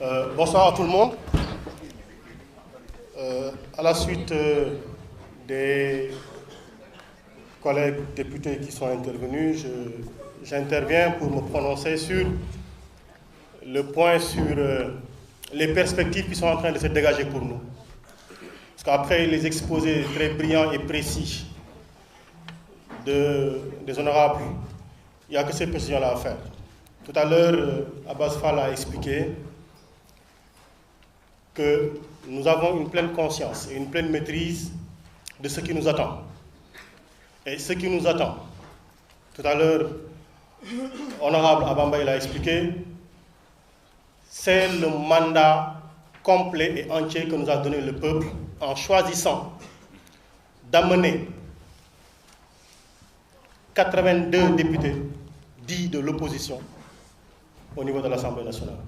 Bonsoir à tout le monde. À la suite des collègues députés qui sont intervenus, j'interviens pour me prononcer sur le point sur les perspectives qui sont en train de se dégager pour nous. Parce qu'après les exposés très brillants et précis des honorables, il n'y a que ces précisions-là à faire. Tout à l'heure, Abbas Fall a expliqué que nous avons une pleine conscience et une pleine maîtrise de ce qui nous attend. Et ce qui nous attend, tout à l'heure, honorable Abamba l'a expliqué, c'est le mandat complet et entier que nous a donné le peuple en choisissant d'amener 82 députés dits de l'opposition au niveau de l'Assemblée nationale.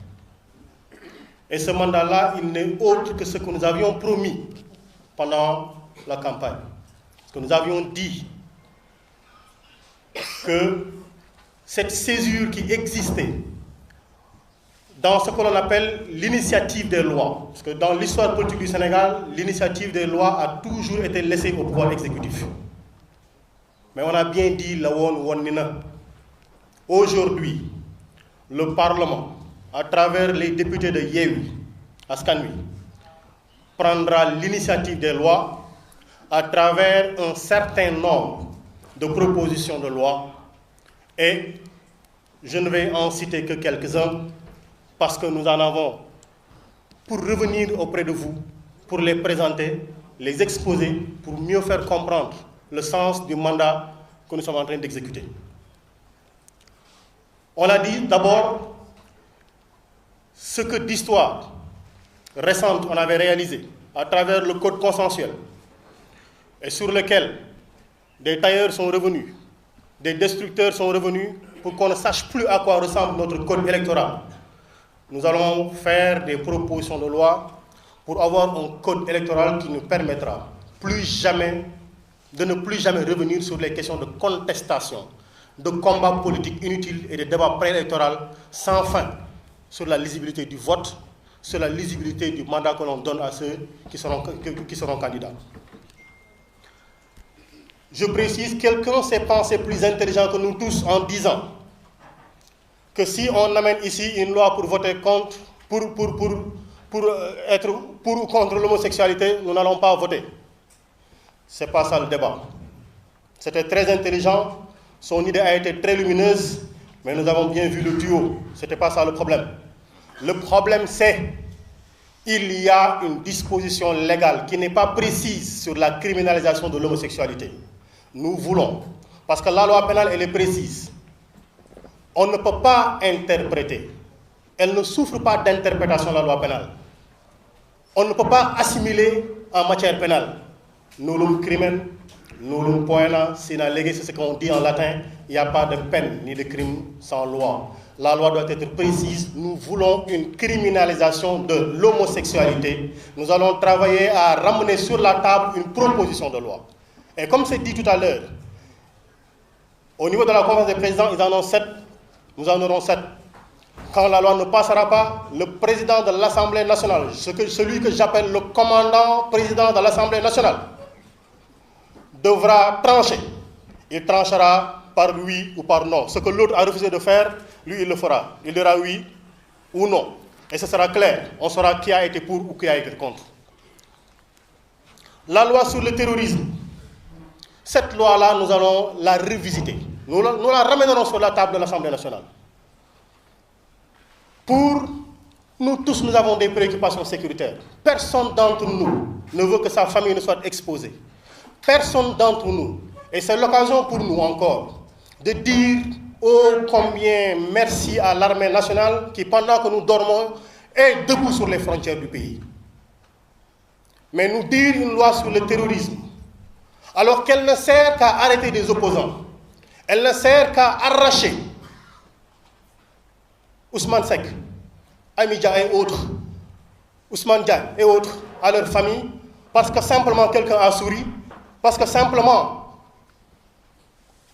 Et ce mandat-là, il n'est autre que ce que nous avions promis pendant la campagne. Parce que nous avions dit que cette césure qui existait dans ce que l'on appelle l'initiative des lois, parce que dans l'histoire politique du Sénégal, l'initiative des lois a toujours été laissée au pouvoir exécutif. Mais on a bien dit la won. Aujourd'hui, le Parlement, à travers les députés de Yewwi Askan Wi, prendra l'initiative des lois à travers un certain nombre de propositions de loi, et je ne vais en citer que quelques-uns parce que nous en avons pour revenir auprès de vous, pour les présenter, les exposer, pour mieux faire comprendre le sens du mandat que nous sommes en train d'exécuter. On a dit d'abord ce que d'histoire récente on avait réalisé à travers le code consensuel et sur lequel des tailleurs sont revenus, des destructeurs sont revenus pour qu'on ne sache plus à quoi ressemble notre code électoral. Nous allons faire des propositions de loi pour avoir un code électoral qui nous permettra de ne plus jamais revenir sur les questions de contestation, de combats politiques inutiles et de débats préélectoraux sans fin sur la lisibilité du vote, sur la lisibilité du mandat que l'on donne à ceux qui seront candidats. Je précise, quelqu'un s'est pensé plus intelligent que nous tous en disant que si on amène ici une loi pour voter contre, être pour ou contre l'homosexualité, nous n'allons pas voter. Ce n'est pas ça le débat. C'était très intelligent, son idée a été très lumineuse, mais nous avons bien vu le duo. Ce n'était pas ça le problème. Le problème, c'est qu'il y a une disposition légale qui n'est pas précise sur la criminalisation de l'homosexualité. Nous voulons, parce que la loi pénale, elle est précise. On ne peut pas interpréter. Elle ne souffre pas d'interprétation, la loi pénale. On ne peut pas assimiler en matière pénale. Nullum crimen, nullum poena, sine lege, c'est ce qu'on dit en latin. Il n'y a pas de peine ni de crime sans loi. La loi doit être précise. Nous voulons une criminalisation de l'homosexualité. Nous allons travailler à ramener sur la table une proposition de loi. Et comme c'est dit tout à l'heure, au niveau de la conférence des présidents, ils en ont 7. Nous en aurons 7. Quand la loi ne passera pas, le président de l'Assemblée nationale, celui que j'appelle le commandant président de l'Assemblée nationale, devra trancher. Il tranchera par oui ou par non. Ce que l'autre a refusé de faire, lui, il le fera. Il dira oui ou non. Et ce sera clair. On saura qui a été pour ou qui a été contre. La loi sur le terrorisme, cette loi-là, nous allons la revisiter. Nous la ramènerons sur la table de l'Assemblée nationale. Pour nous tous, nous avons des préoccupations sécuritaires. Personne d'entre nous ne veut que sa famille ne soit exposée. Personne d'entre nous. Et c'est l'occasion pour nous encore de dire oh combien merci à l'armée nationale qui, pendant que nous dormons, est debout sur les frontières du pays. Mais nous dire une loi sur le terrorisme, alors qu'elle ne sert qu'à arrêter des opposants, elle ne sert qu'à arracher Ousmane Seck, Amidia et autres, Ousmane Diagne et autres à leur famille, parce que simplement quelqu'un a souri, parce que simplement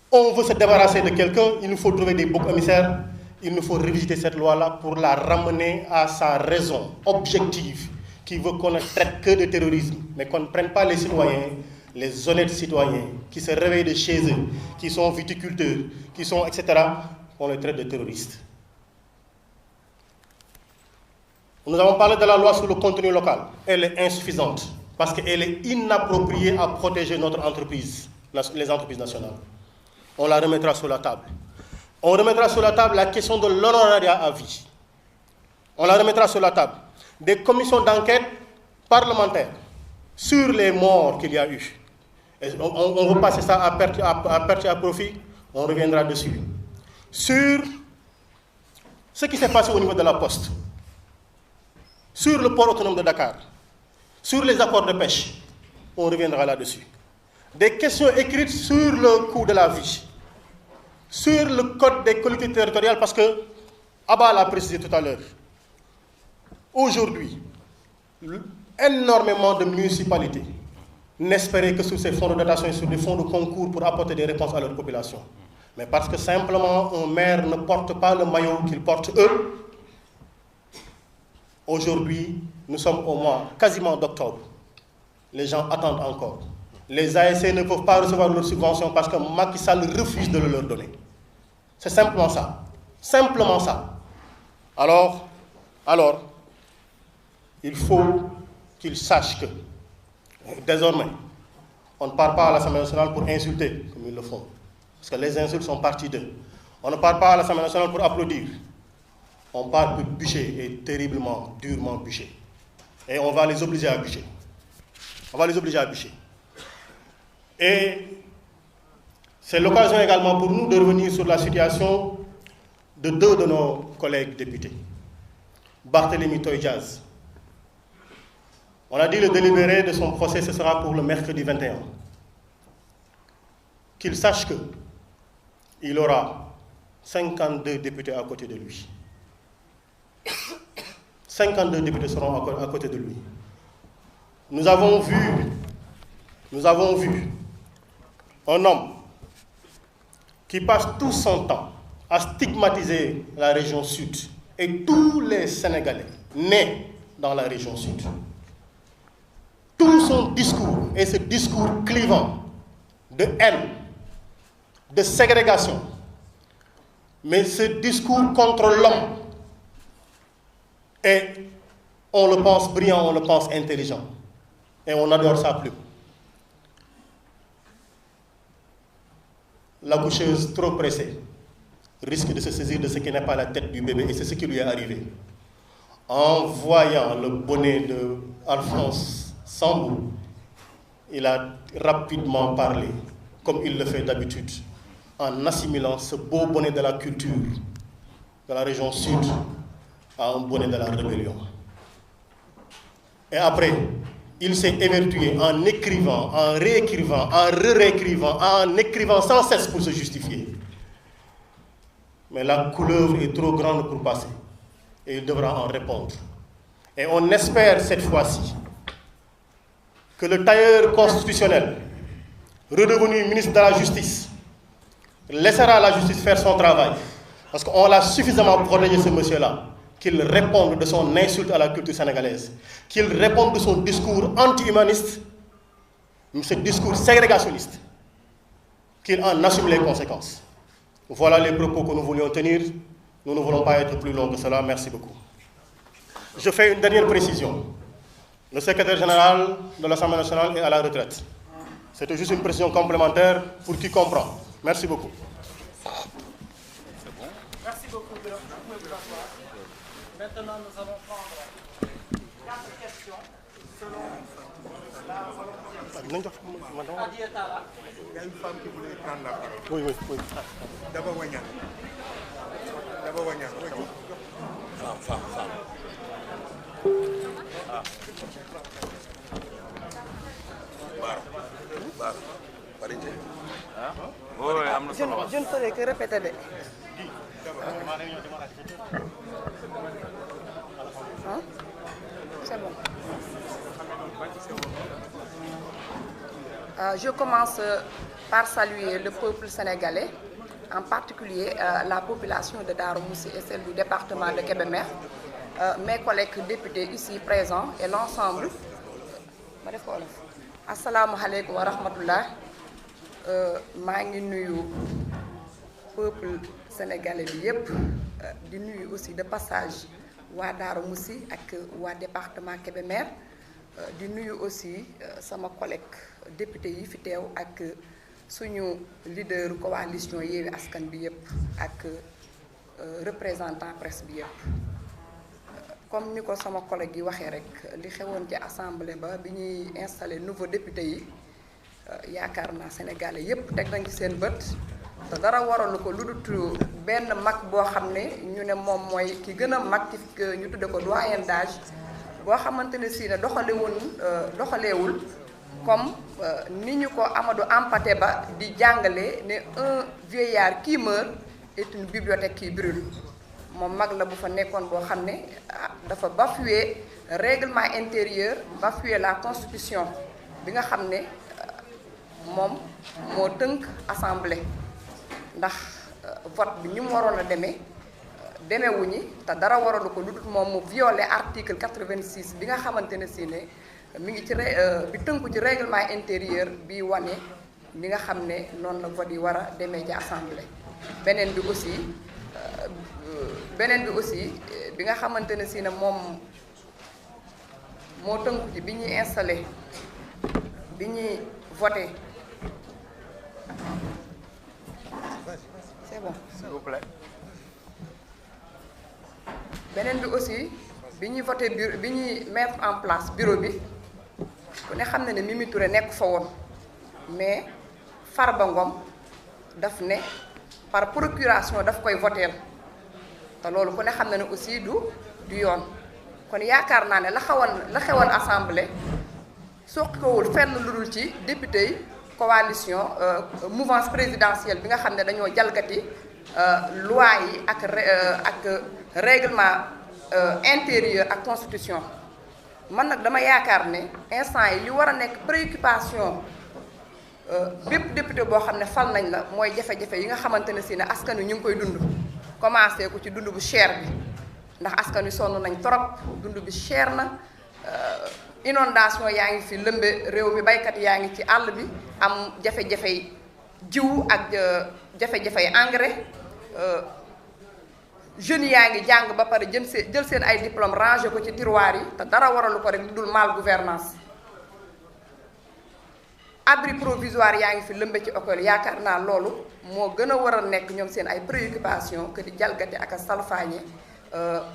on veut se débarrasser de quelqu'un, il nous faut trouver des boucs émissaires, il nous faut revisiter cette loi-là pour la ramener à sa raison objective, qui veut qu'on ne traite que de terrorisme, mais qu'on ne prenne pas les citoyens, les honnêtes citoyens, qui se réveillent de chez eux, qui sont viticulteurs, qui sont, etc., on les traite de terroristes. Nous avons parlé de la loi sur le contenu local. Elle est insuffisante parce qu'elle est inappropriée à protéger notre entreprise, les entreprises nationales. On la remettra sur la table. On remettra sur la table la question de l'honorariat à vie. On la remettra sur la table. Des commissions d'enquête parlementaires sur les morts qu'il y a eu. Et on veut passer ça à perte et à profit, on reviendra dessus. Sur ce qui s'est passé au niveau de la Poste, sur le port autonome de Dakar, sur les accords de pêche, on reviendra là-dessus. Des questions écrites sur le coût de la vie, sur le code des collectivités territoriales, parce que Abba l'a précisé tout à l'heure. Aujourd'hui, énormément de municipalités n'espéraient que sur ces fonds de dotation et sur des fonds de concours pour apporter des réponses à leur population. Mais parce que simplement un maire ne porte pas le maillot qu'ils portent eux, aujourd'hui, nous sommes au mois quasiment d'octobre. Les gens attendent encore. Les ASC ne peuvent pas recevoir leurs subventions parce que Macky Sall refuse de le leur donner. C'est simplement ça. Simplement ça. Alors, il faut qu'ils sachent que, désormais, on ne part pas à l'Assemblée nationale pour insulter, comme ils le font. Parce que les insultes sont parties d'eux. On ne part pas à l'Assemblée nationale pour applaudir. On part pour bûcher, et terriblement, durement bûcher. Et on va les obliger à bûcher. On va les obliger à bûcher. Et c'est l'occasion également pour nous de revenir sur la situation de deux de nos collègues députés. Barthélémy Toye-Dias. On a dit le délibéré de son procès, ce sera pour le mercredi 21. Qu'il sache qu'il aura 52 députés à côté de lui. 52 députés seront à côté de lui. Nous avons vu un homme qui passe tout son temps à stigmatiser la région sud et tous les Sénégalais nés dans la région sud. Tout son discours est ce discours clivant de haine, de ségrégation, mais ce discours contre l'homme. Et on le pense brillant, on le pense intelligent. Et on adore sa plume. L'accoucheuse trop pressée risque de se saisir de ce qui n'est pas la tête du bébé, et c'est ce qui lui est arrivé. En voyant le bonnet de Alphonse Sambou, il a rapidement parlé, comme il le fait d'habitude, en assimilant ce beau bonnet de la culture de la région sud à un bonnet de la rébellion. Et après, il s'est évertué en écrivant, en réécrivant, en réécrivant, en écrivant sans cesse pour se justifier. Mais la couleuvre est trop grande pour passer. Et il devra en répondre. Et on espère cette fois-ci que le tailleur constitutionnel, redevenu ministre de la Justice, laissera la justice faire son travail. Parce qu'on l'a suffisamment protégé, ce monsieur-là, qu'il réponde de son insulte à la culture sénégalaise, qu'il réponde de son discours anti-humaniste, ce discours ségrégationniste, qu'il en assume les conséquences. Voilà les propos que nous voulions tenir. Nous ne voulons pas être plus longs que cela. Merci beaucoup. Je fais une dernière précision. Le secrétaire général de l'Assemblée nationale est à la retraite. C'était juste une précision complémentaire pour qui comprend. Merci beaucoup. Merci beaucoup. Maintenant, nous allons prendre 4 questions selon la volonté. Il y a une femme qui voulait prendre la parole. Oui. D'abord, Wagnan. Femme. Bar. Parité. Je ne ferai que répéter. Hein? C'est bon. Je commence par saluer le peuple sénégalais en particulier la population de Darou Moussi et celle du département de Kébémer, mes collègues députés ici présents et l'ensemble. Assalamualaikum wa rahmatullah. maa ngi nuyu peuple sénégalais bi yépp di nuyu aussi de passage waa Darou Moussi ak waa département Kébémer di nuyu aussi sama collègue député yi fi teew ak suñu leader coalition Yewwi Askan bi yépp ak représentant presse bi yépp comme ni ko sama collègue yi waxee rek li xewoon ci assemblée ba bi ñuy installé nouveau député yi yaakaar naa sénégalais yépp teg nañ ci seen bët te dara waralu ko lu dut benn mag boo xam ne ñu ne moom mooy ki gën a mag ci ñu tudde ko doyen d'âge boo xamante ne si ne doxaleewul comme ni ñu ko Amadou Hampâté Bâ di jàngale ne un vieillard qui meurt est une bibliothèque qui brûle moom mag la bu fa nekkoon boo xam ne dafa bafouer règlement intérieur bafouer la constitution bi nga xam ne moom moo tënk assemblée ndax vote bi ni mu waroon a demewuñi te dara waralu ko lu dul moom mu violé article 86 bi nga xamante ne si ne mi ngi ci bi tënku ci règlement intérieur bi wane li nga xam ne noonu la vote yi war a demee ci assemblée beneen bi aussi bi nga xamante ne si ne moom moo tënku ci bi ñuy installé bi ñuy voté. C'est bon. S'il vous plaît. beneen bi aussi bi ñuy voté bureau bi ñuy mettre en place bureau bi ku ne xam na ne Mimi Touré nekk fa woon mais Farba Ngom daf ne par procuration daf koy voteel te loolu ku ne xam na ne aussi du yoon kon yaakaar naa ne la xewoon assemblée soqikowul fenn lu dul ci député yi coalition mouvance présidentielle bi nga xam ne dañoo jalgati loi yi ak règlement intérieur ak constitution man nag dama yaakaar ne instant yi li war a nekk préoccupation bépp député boo xam ne fal nañ la mooy jafe-jafe yi nga xamante ne si ne askan wi ñu ngi koy dund commencé ko ci dund bu cher bi ndax askan wi sonn nañ trop dund bi cher na inondation yaa ngi fi lëmbe réew mi baykat yaa ngi ci àll bi am jafe-jafey jiw ak jafe-jafey engrais jeunes yaa ngi jàng ba pare jël seen ay diplôme rangé ko ci tiroir yi te dara waralu ko rek lu dul mal gouvernance abri provisoire yaa ngi fi lëmbe ci école yaakaar naa loolu moo gën a war a nekk ñoom seen ay préoccupation que di jalgati ak a salfaañe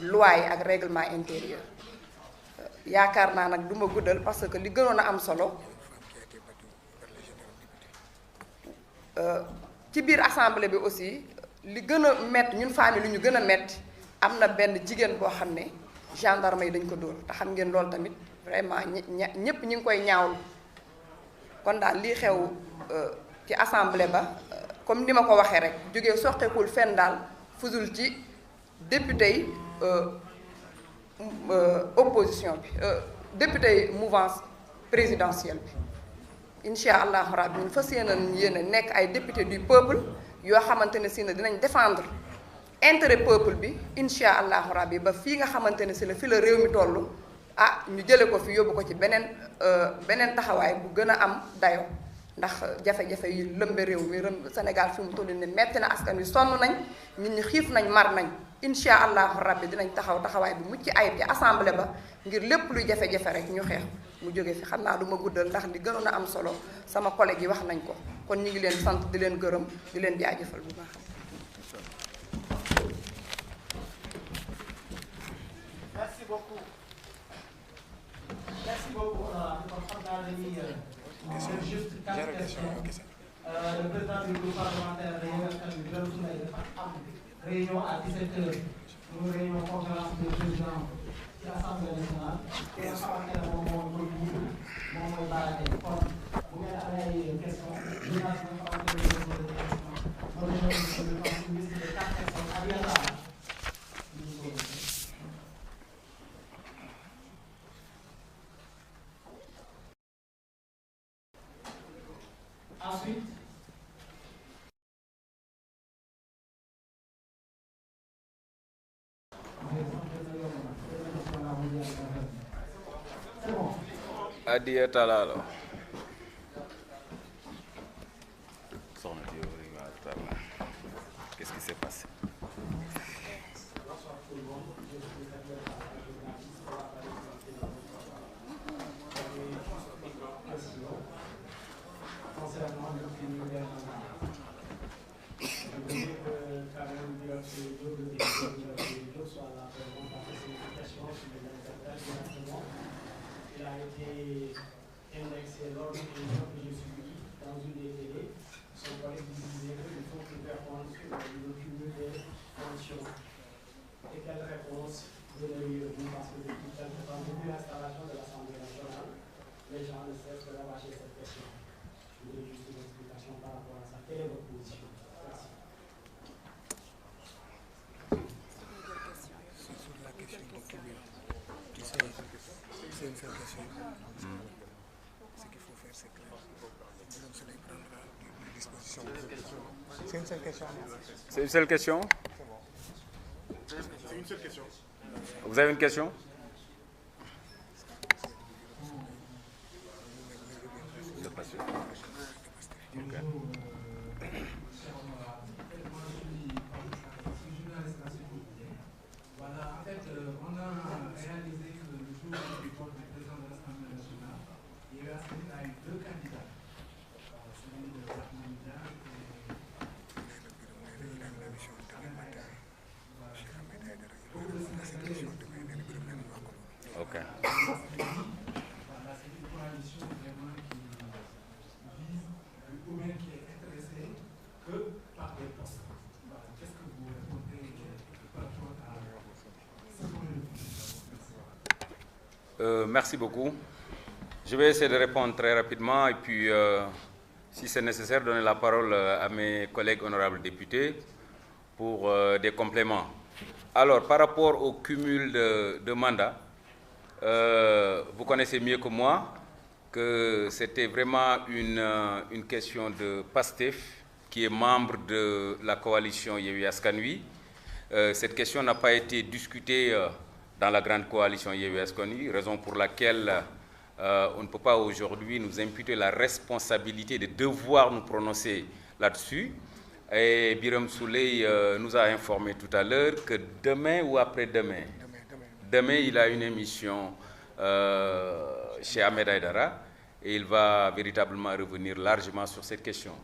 loi yi ak règlement intérieur yaakaar naa nag du ma guddal parce que li gënoon a am solo ci biir assemblée bi aussi li gën a metti ñun famille lu ñu gën a metti am na benn jigéen boo xam ne gendarme yi dañ ko dóor te xam ngeen loolu tamit vraiment ñëpp ñu ngi koy ñaawlu kon daal lii xew ci assemblée ba comme ni ma ko waxee rek jógee soqeekul fenn daal fusul ci député yi opposition bi député yi mouvance présidentielle bi incha allahu rabbi ñun fas yéene nekk ay député du peuple yoo xamante ne si ne dinañ défendre intérêt peuple bi incha allahu rabbi ba fii nga xamante ne si ne fi la réew mi toll ñu jële ko fi yóbbu ko ci beneen taxawaay bu gën a am dayo ndax jafe-jafe yi lëmbe réew mi Sénégal fi mu toll ni metti na askan wi sonn nañ nit ñi xiif nañ mar nañ incha allahu rabbi dinañ taxawaay bu mucc ayib ci assemblée ba ngir lépp luy jafe-jafe rek ñu xeex mu jóge fi xam naa du ma guddal ndax li gënoon a am solo sama collègue yi wax nañ ko kon ñu ngi leen sant di leen gërëm di leen jaajëfal bu baax. Merci beaucoup. Merci beaucoup. Kon xam naa dañuy juste quelques questions. Le président du groupe parlementaire de Yewwi Askan Wi Birame Souleye dafa am réunion à 17h. Une réunion conférence de président ci Assemblée nationale. Ki nga xamante ne moom mooy Bara Gaye kon bu ngeen amee ay questions dinaa si nga xamante ne moom mooy une liste de 4 personnes à bien là. Ensuite, Adiya Talalo. Qu'est-ce qui s'est passé? Il a été indexé lors d'une émission que j'ai suivie dans une des télés. Son collègue disait qu'il faut qu'il réponde sur le cumul des fonctions. Et quelle réponse donneriez-vous? Parce que depuis quelque temps, depuis l'installation de l'Assemblée nationale, les gens ne cessent de rabâcher cette question. Je voudrais juste une explication par rapport à ça. Quelle est votre position? Merci. C'est une seule question. Ce qu'il faut faire, c'est clair. C'est une seule question. C'est une seule question? C'est une seule question. Vous avez une question? Je suis pas sûr. Okay. Voilà, en fait, on a réalisé que le jour du vote du président de l'Assemblée nationale, il y a eu deux candidats, celui de Rahmanida et Ok. voilà, c'est une coalition vraiment qui vise ou bien qui est intéressée que par des postes. Voilà, qu'est-ce que vous répondez par rapport à ce point de vue? Merci beaucoup. Je vais essayer de répondre très rapidement et puis, si c'est nécessaire, donner la parole à mes collègues honorables députés pour des compléments. Alors, par rapport au cumul de mandats, vous connaissez mieux que moi que c'était vraiment une question de PASTEF, qui est membre de la coalition Yewwi Askan Wi. Cette question n'a pas été discutée dans la grande coalition Yewwi Askan Wi, raison pour laquelle on ne peut pas aujourd'hui nous imputer la responsabilité de devoir nous prononcer là-dessus. Et Birame Souleye nous a informé tout à l'heure que demain ou après-demain, demain il a une émission chez Ahmed Aïdara et il va véritablement revenir largement sur cette question.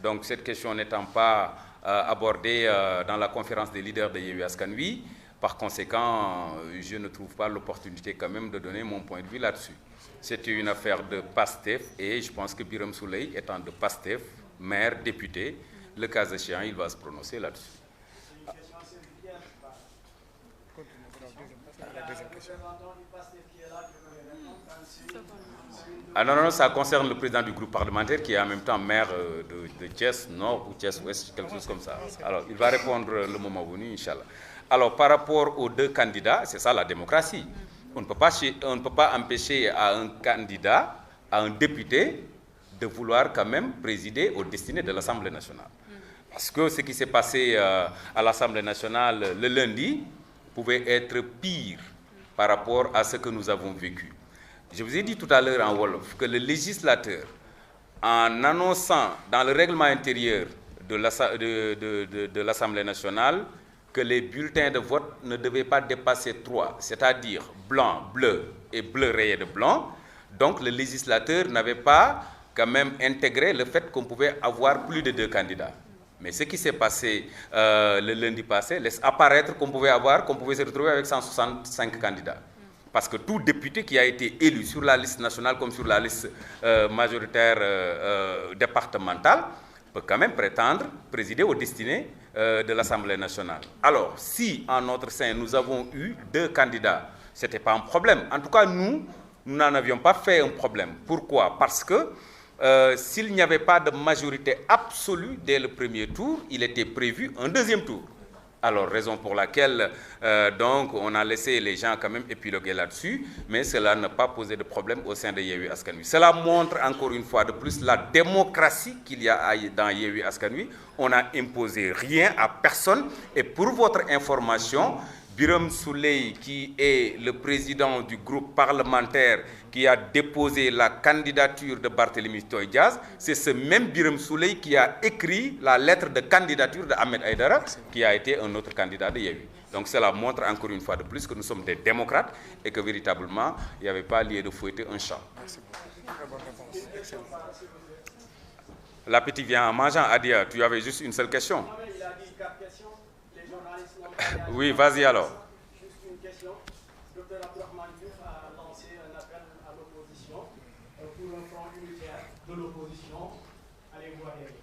Donc cette question n'étant pas abordée dans la conférence des leaders de Yewwi Askan Wi, par conséquent, je ne trouve pas l'opportunité quand même de donner mon point de vue là-dessus. C'était une affaire de PASTEF et je pense que Birame Souleye, étant de PASTEF, maire, député, le cas échéant, il va se prononcer là-dessus. Ah non, non, ça concerne le président du groupe parlementaire qui est en même temps maire de Thiès Nord ou Thiès Ouest, quelque chose comme ça. Alors, il va répondre le moment venu, Inch'Allah. Alors, par rapport aux deux candidats, c'est ça la démocratie. On ne peut pas empêcher à un candidat, à un député, de vouloir quand même présider aux destinées de l'Assemblée nationale. Parce que ce qui s'est passé à l'Assemblée nationale le lundi pouvait être pire par rapport à ce que nous avons vécu. Je vous ai dit tout à l'heure en Wolof que le législateur, en annonçant dans le règlement intérieur de l'Assemblée nationale que les bulletins de vote ne devaient pas dépasser 3, c'est-à-dire blanc, bleu et bleu rayé de blanc, donc le législateur n'avait pas quand même intégré le fait qu'on pouvait avoir plus de 2 candidats. Mais ce qui s'est passé le lundi passé laisse apparaître qu'on pouvait se retrouver avec 165 candidats. Parce que tout député qui a été élu sur la liste nationale comme sur la liste majoritaire départementale peut quand même prétendre présider aux destinées de l'Assemblée nationale. Alors, si en notre sein nous avons eu 2 candidats, ce n'était pas un problème. En tout cas, nous n'en avions pas fait un problème. Pourquoi? Parce que s'il n'y avait pas de majorité absolue dès le premier tour, il était prévu un deuxième tour. Alors, raison pour laquelle donc, on a laissé les gens quand même épiloguer là-dessus, mais cela n'a pas posé de problème au sein de Yewwi Askan Wi. Cela montre encore une fois de plus la démocratie qu'il y a dans Yewwi Askan Wi. On n'a imposé rien à personne. Et pour votre information, Birame Souleye, qui est le président du groupe parlementaire qui a déposé la candidature de Barthélémy Toye Dias, c'est ce même Birame Souleye qui a écrit la lettre de candidature de Ahmed Aïdara, qui a été un autre candidat de Yewwi. Donc cela montre encore une fois de plus que nous sommes des démocrates et que véritablement, il n'y avait pas lieu de fouetter un chat. Merci beaucoup. Très bonne réponse. Excellent. L'appétit vient en mangeant. Adia, tu avais juste une seule question. Il a dit 4 questions. Les journalistes n'ont pas réagi. Oui, vas-y alors. Juste une question. Dr Abdourahmane Diouf a lancé un appel à l'opposition pour un front unitaire de l'opposition. Allez-vous adhérer?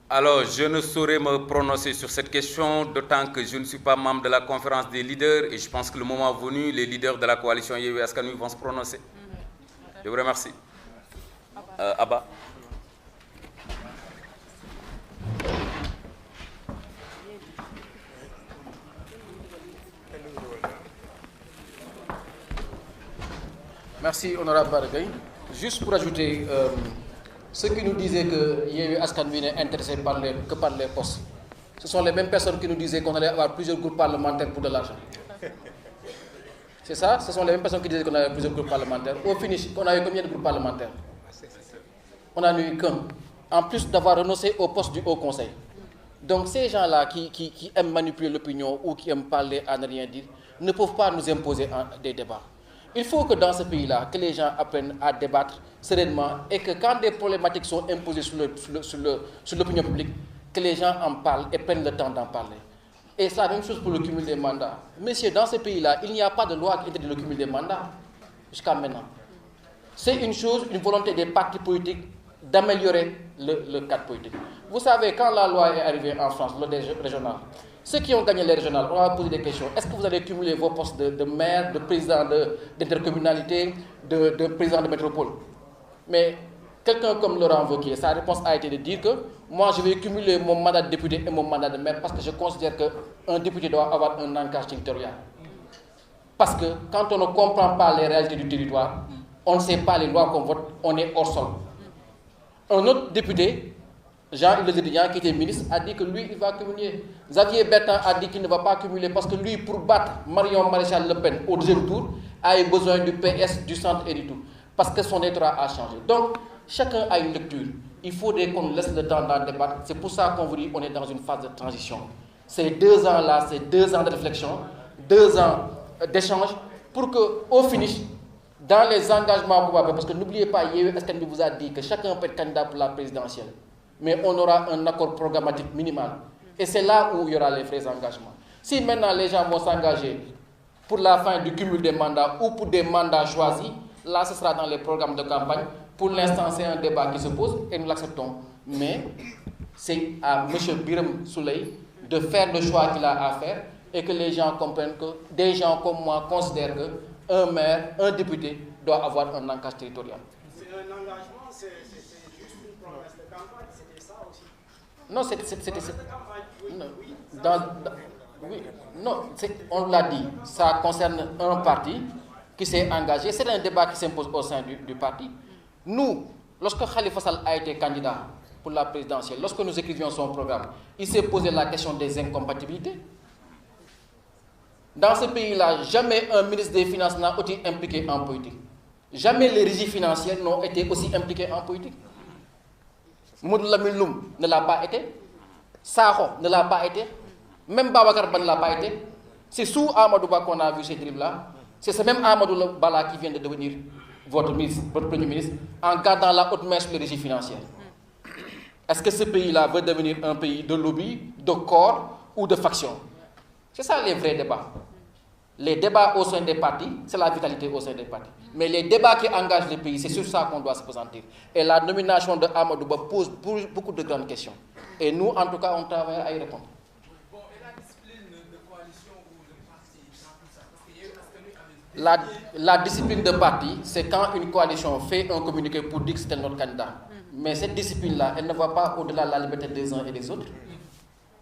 Alors, je ne saurais me prononcer sur cette question, d'autant que je ne suis pas membre de la conférence des leaders et je pense que le moment venu, les leaders de la coalition Yewwi Askan Wi vont se prononcer. Je vous remercie. Abba. Merci, honorable Bargueï. Juste pour ajouter, ceux qui nous disaient que Yewwi Askan Wi n'est intéressé par les postes, ce sont les mêmes personnes qui nous disaient qu'on allait avoir plusieurs groupes parlementaires pour de l'argent. C'est ça? Ce sont les mêmes personnes qui disaient qu'on avait plusieurs groupes parlementaires. Au finish, on a eu combien de groupes parlementaires? On n'en a eu qu'un. En plus d'avoir renoncé au poste du Haut Conseil. Donc ces gens-là qui aiment manipuler l'opinion ou qui aiment parler à ne rien dire, ne peuvent pas nous imposer des débats. Il faut que dans ce pays-là, que les gens apprennent à débattre sereinement et que quand des problématiques sont imposées sur l'opinion publique, que les gens en parlent et prennent le temps d'en parler. Et c'est la même chose pour le cumul des mandats. Messieurs, dans ce pays-là, il n'y a pas de loi qui interdit le cumul des mandats jusqu'à maintenant. C'est une chose, une volonté des partis politiques d'améliorer le cadre politique. Vous savez, quand la loi est arrivée en France, le régional, ceux qui ont gagné les régionales, on va poser des questions. Est-ce que vous allez cumuler vos postes de maire, de président d'intercommunalité, de président de métropole? Mais quelqu'un comme Laurent Wauquiez, sa réponse a été de dire que moi je vais cumuler mon mandat de député et mon mandat de maire parce que je considère qu'un député doit avoir un ancrage territorial. Parce que quand on ne comprend pas les réalités du territoire, on ne sait pas les lois qu'on vote, on est hors sol. Un autre député, Jean-Yves Le Drian, qui était ministre, a dit que lui, il va cumuler. Xavier Bertrand a dit qu'il ne va pas cumuler parce que lui, pour battre Marion Maréchal Le Pen au deuxième tour, a eu besoin du PS, du centre et du tout. Parce que son électorat a changé. Donc, chacun a une lecture. Il faudrait qu'on laisse le temps d'en débattre. C'est pour ça qu'on vous dit qu'on est dans une phase de transition. Ces 2 ans-là, c'est 2 ans de réflexion, 2 ans d'échange, pour qu'au finish, dans les engagements qu'on va faire, parce que n'oubliez pas, Yewwi Askan Wi vous a dit que chacun peut être candidat pour la présidentielle. Mais on aura un accord programmatique minimal. Et c'est là où il y aura les vrais engagements. Si maintenant les gens vont s'engager pour la fin du cumul des mandats ou pour des mandats choisis, là ce sera dans les programmes de campagne. Pour l'instant, c'est un débat qui se pose et nous l'acceptons. Mais c'est à M. Birame Souleye de faire le choix qu'il a à faire et que les gens comprennent que des gens comme moi considèrent qu'un maire, un député doit avoir un ancrage territorial. C'est un engagement, c'est juste une promesse de campagne, c'était ça aussi. Non, on l'a dit, ça concerne un parti qui s'est engagé. C'est un débat qui s'impose au sein du parti. Nous, lorsque Khalifa Sall a été candidat pour la présidentielle, lorsque nous écrivions son programme, il s'est posé la question des incompatibilités. Dans ce pays-là, jamais un ministre des Finances n'a été impliqué en politique. Jamais les régies financières n'ont été aussi impliquées en politique. Mamadou Lamine Loum ne l'a pas été. Sakho ne l'a pas été. Même Babacar Ba ne l'a pas été. C'est sous Amadou Ba qu'on a vu ces dribbles-là. C'est ce même Amadou Ba qui vient de devenir votre Premier ministre, en gardant la haute main sur les régies financières. Est-ce que ce pays-là veut devenir un pays de lobby, de corps ou de faction? C'est ça les vrais débats. Les débats au sein des partis, c'est la vitalité au sein des partis. Mais les débats qui engagent le pays, c'est sur ça qu'on doit se présenter. Et la nomination de Amadou Ba pose beaucoup de grandes questions. Et nous, en tout cas, on travaille à y répondre. Bon, et la discipline de coalition ou de parti dans tout ça? Parce qu'il y a La discipline de parti, c'est quand une coalition fait un communiqué pour dire que c'est notre candidat. Mais cette discipline-là, elle ne va pas au-delà de la liberté des uns et des autres.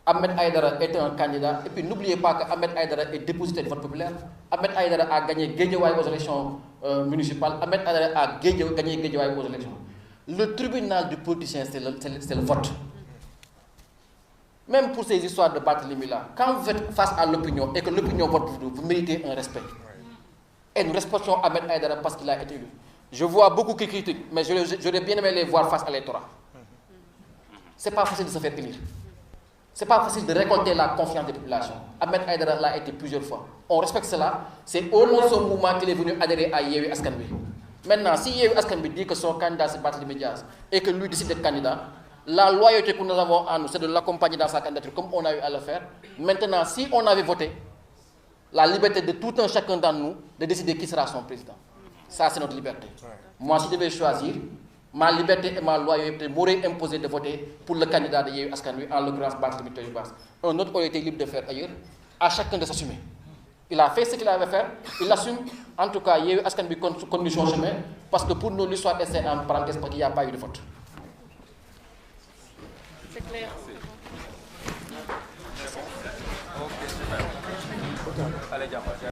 Ahmed Aïdara est un candidat. Et puis n'oubliez pas qu'Ahmed Aïdara est dépositaire de vote populaire. Ahmed Aïdara a gagné Guédiawaye aux élections municipales. Ahmed Aïdara a gagné Guédiawaye aux élections. Le tribunal du politicien, c'est le vote. Même pour ces histoires de Barthélémy là, quand vous êtes face à l'opinion et que l'opinion vote pour vous, vous méritez un respect. Et nous respectons Ahmed Aïdara parce qu'il a été élu. Je vois beaucoup qui critiquent, mais j'aurais bien aimé les voir face à l'électorat. C'est pas facile de se faire élire. C'est pas facile de récolter la confiance des populations. Ahmed Aïdara l'a été plusieurs fois. On respecte cela. C'est au nom de son mouvement qu'il est venu adhérer à Yewwi Askan Wi. Maintenant, si Yewwi Askan Wi dit que son candidat c'est Barthélémy Dias et que lui décide d'être candidat, la loyauté que nous avons en nous, c'est de l'accompagner dans sa candidature comme on a eu à le faire. Maintenant, si on avait voté, la liberté de tout un chacun d'entre nous de décider qui sera son président. Ça, c'est notre liberté. Moi, si je devais choisir, ma liberté et ma loyauté m'auraient imposé de voter pour le candidat de Yewwi Askan Wi, en l'occurrence Barthélémy Dias. Un autre aurait été libre de faire ailleurs, à chacun de s'assumer. Il a fait ce qu'il avait fait, il assume. En tout cas, Yewwi Askan Wi continue son chemin, parce que pour nous, l'histoire est en parenthèse parce qu'il n'y a pas eu de vote. C'est clair. Allez,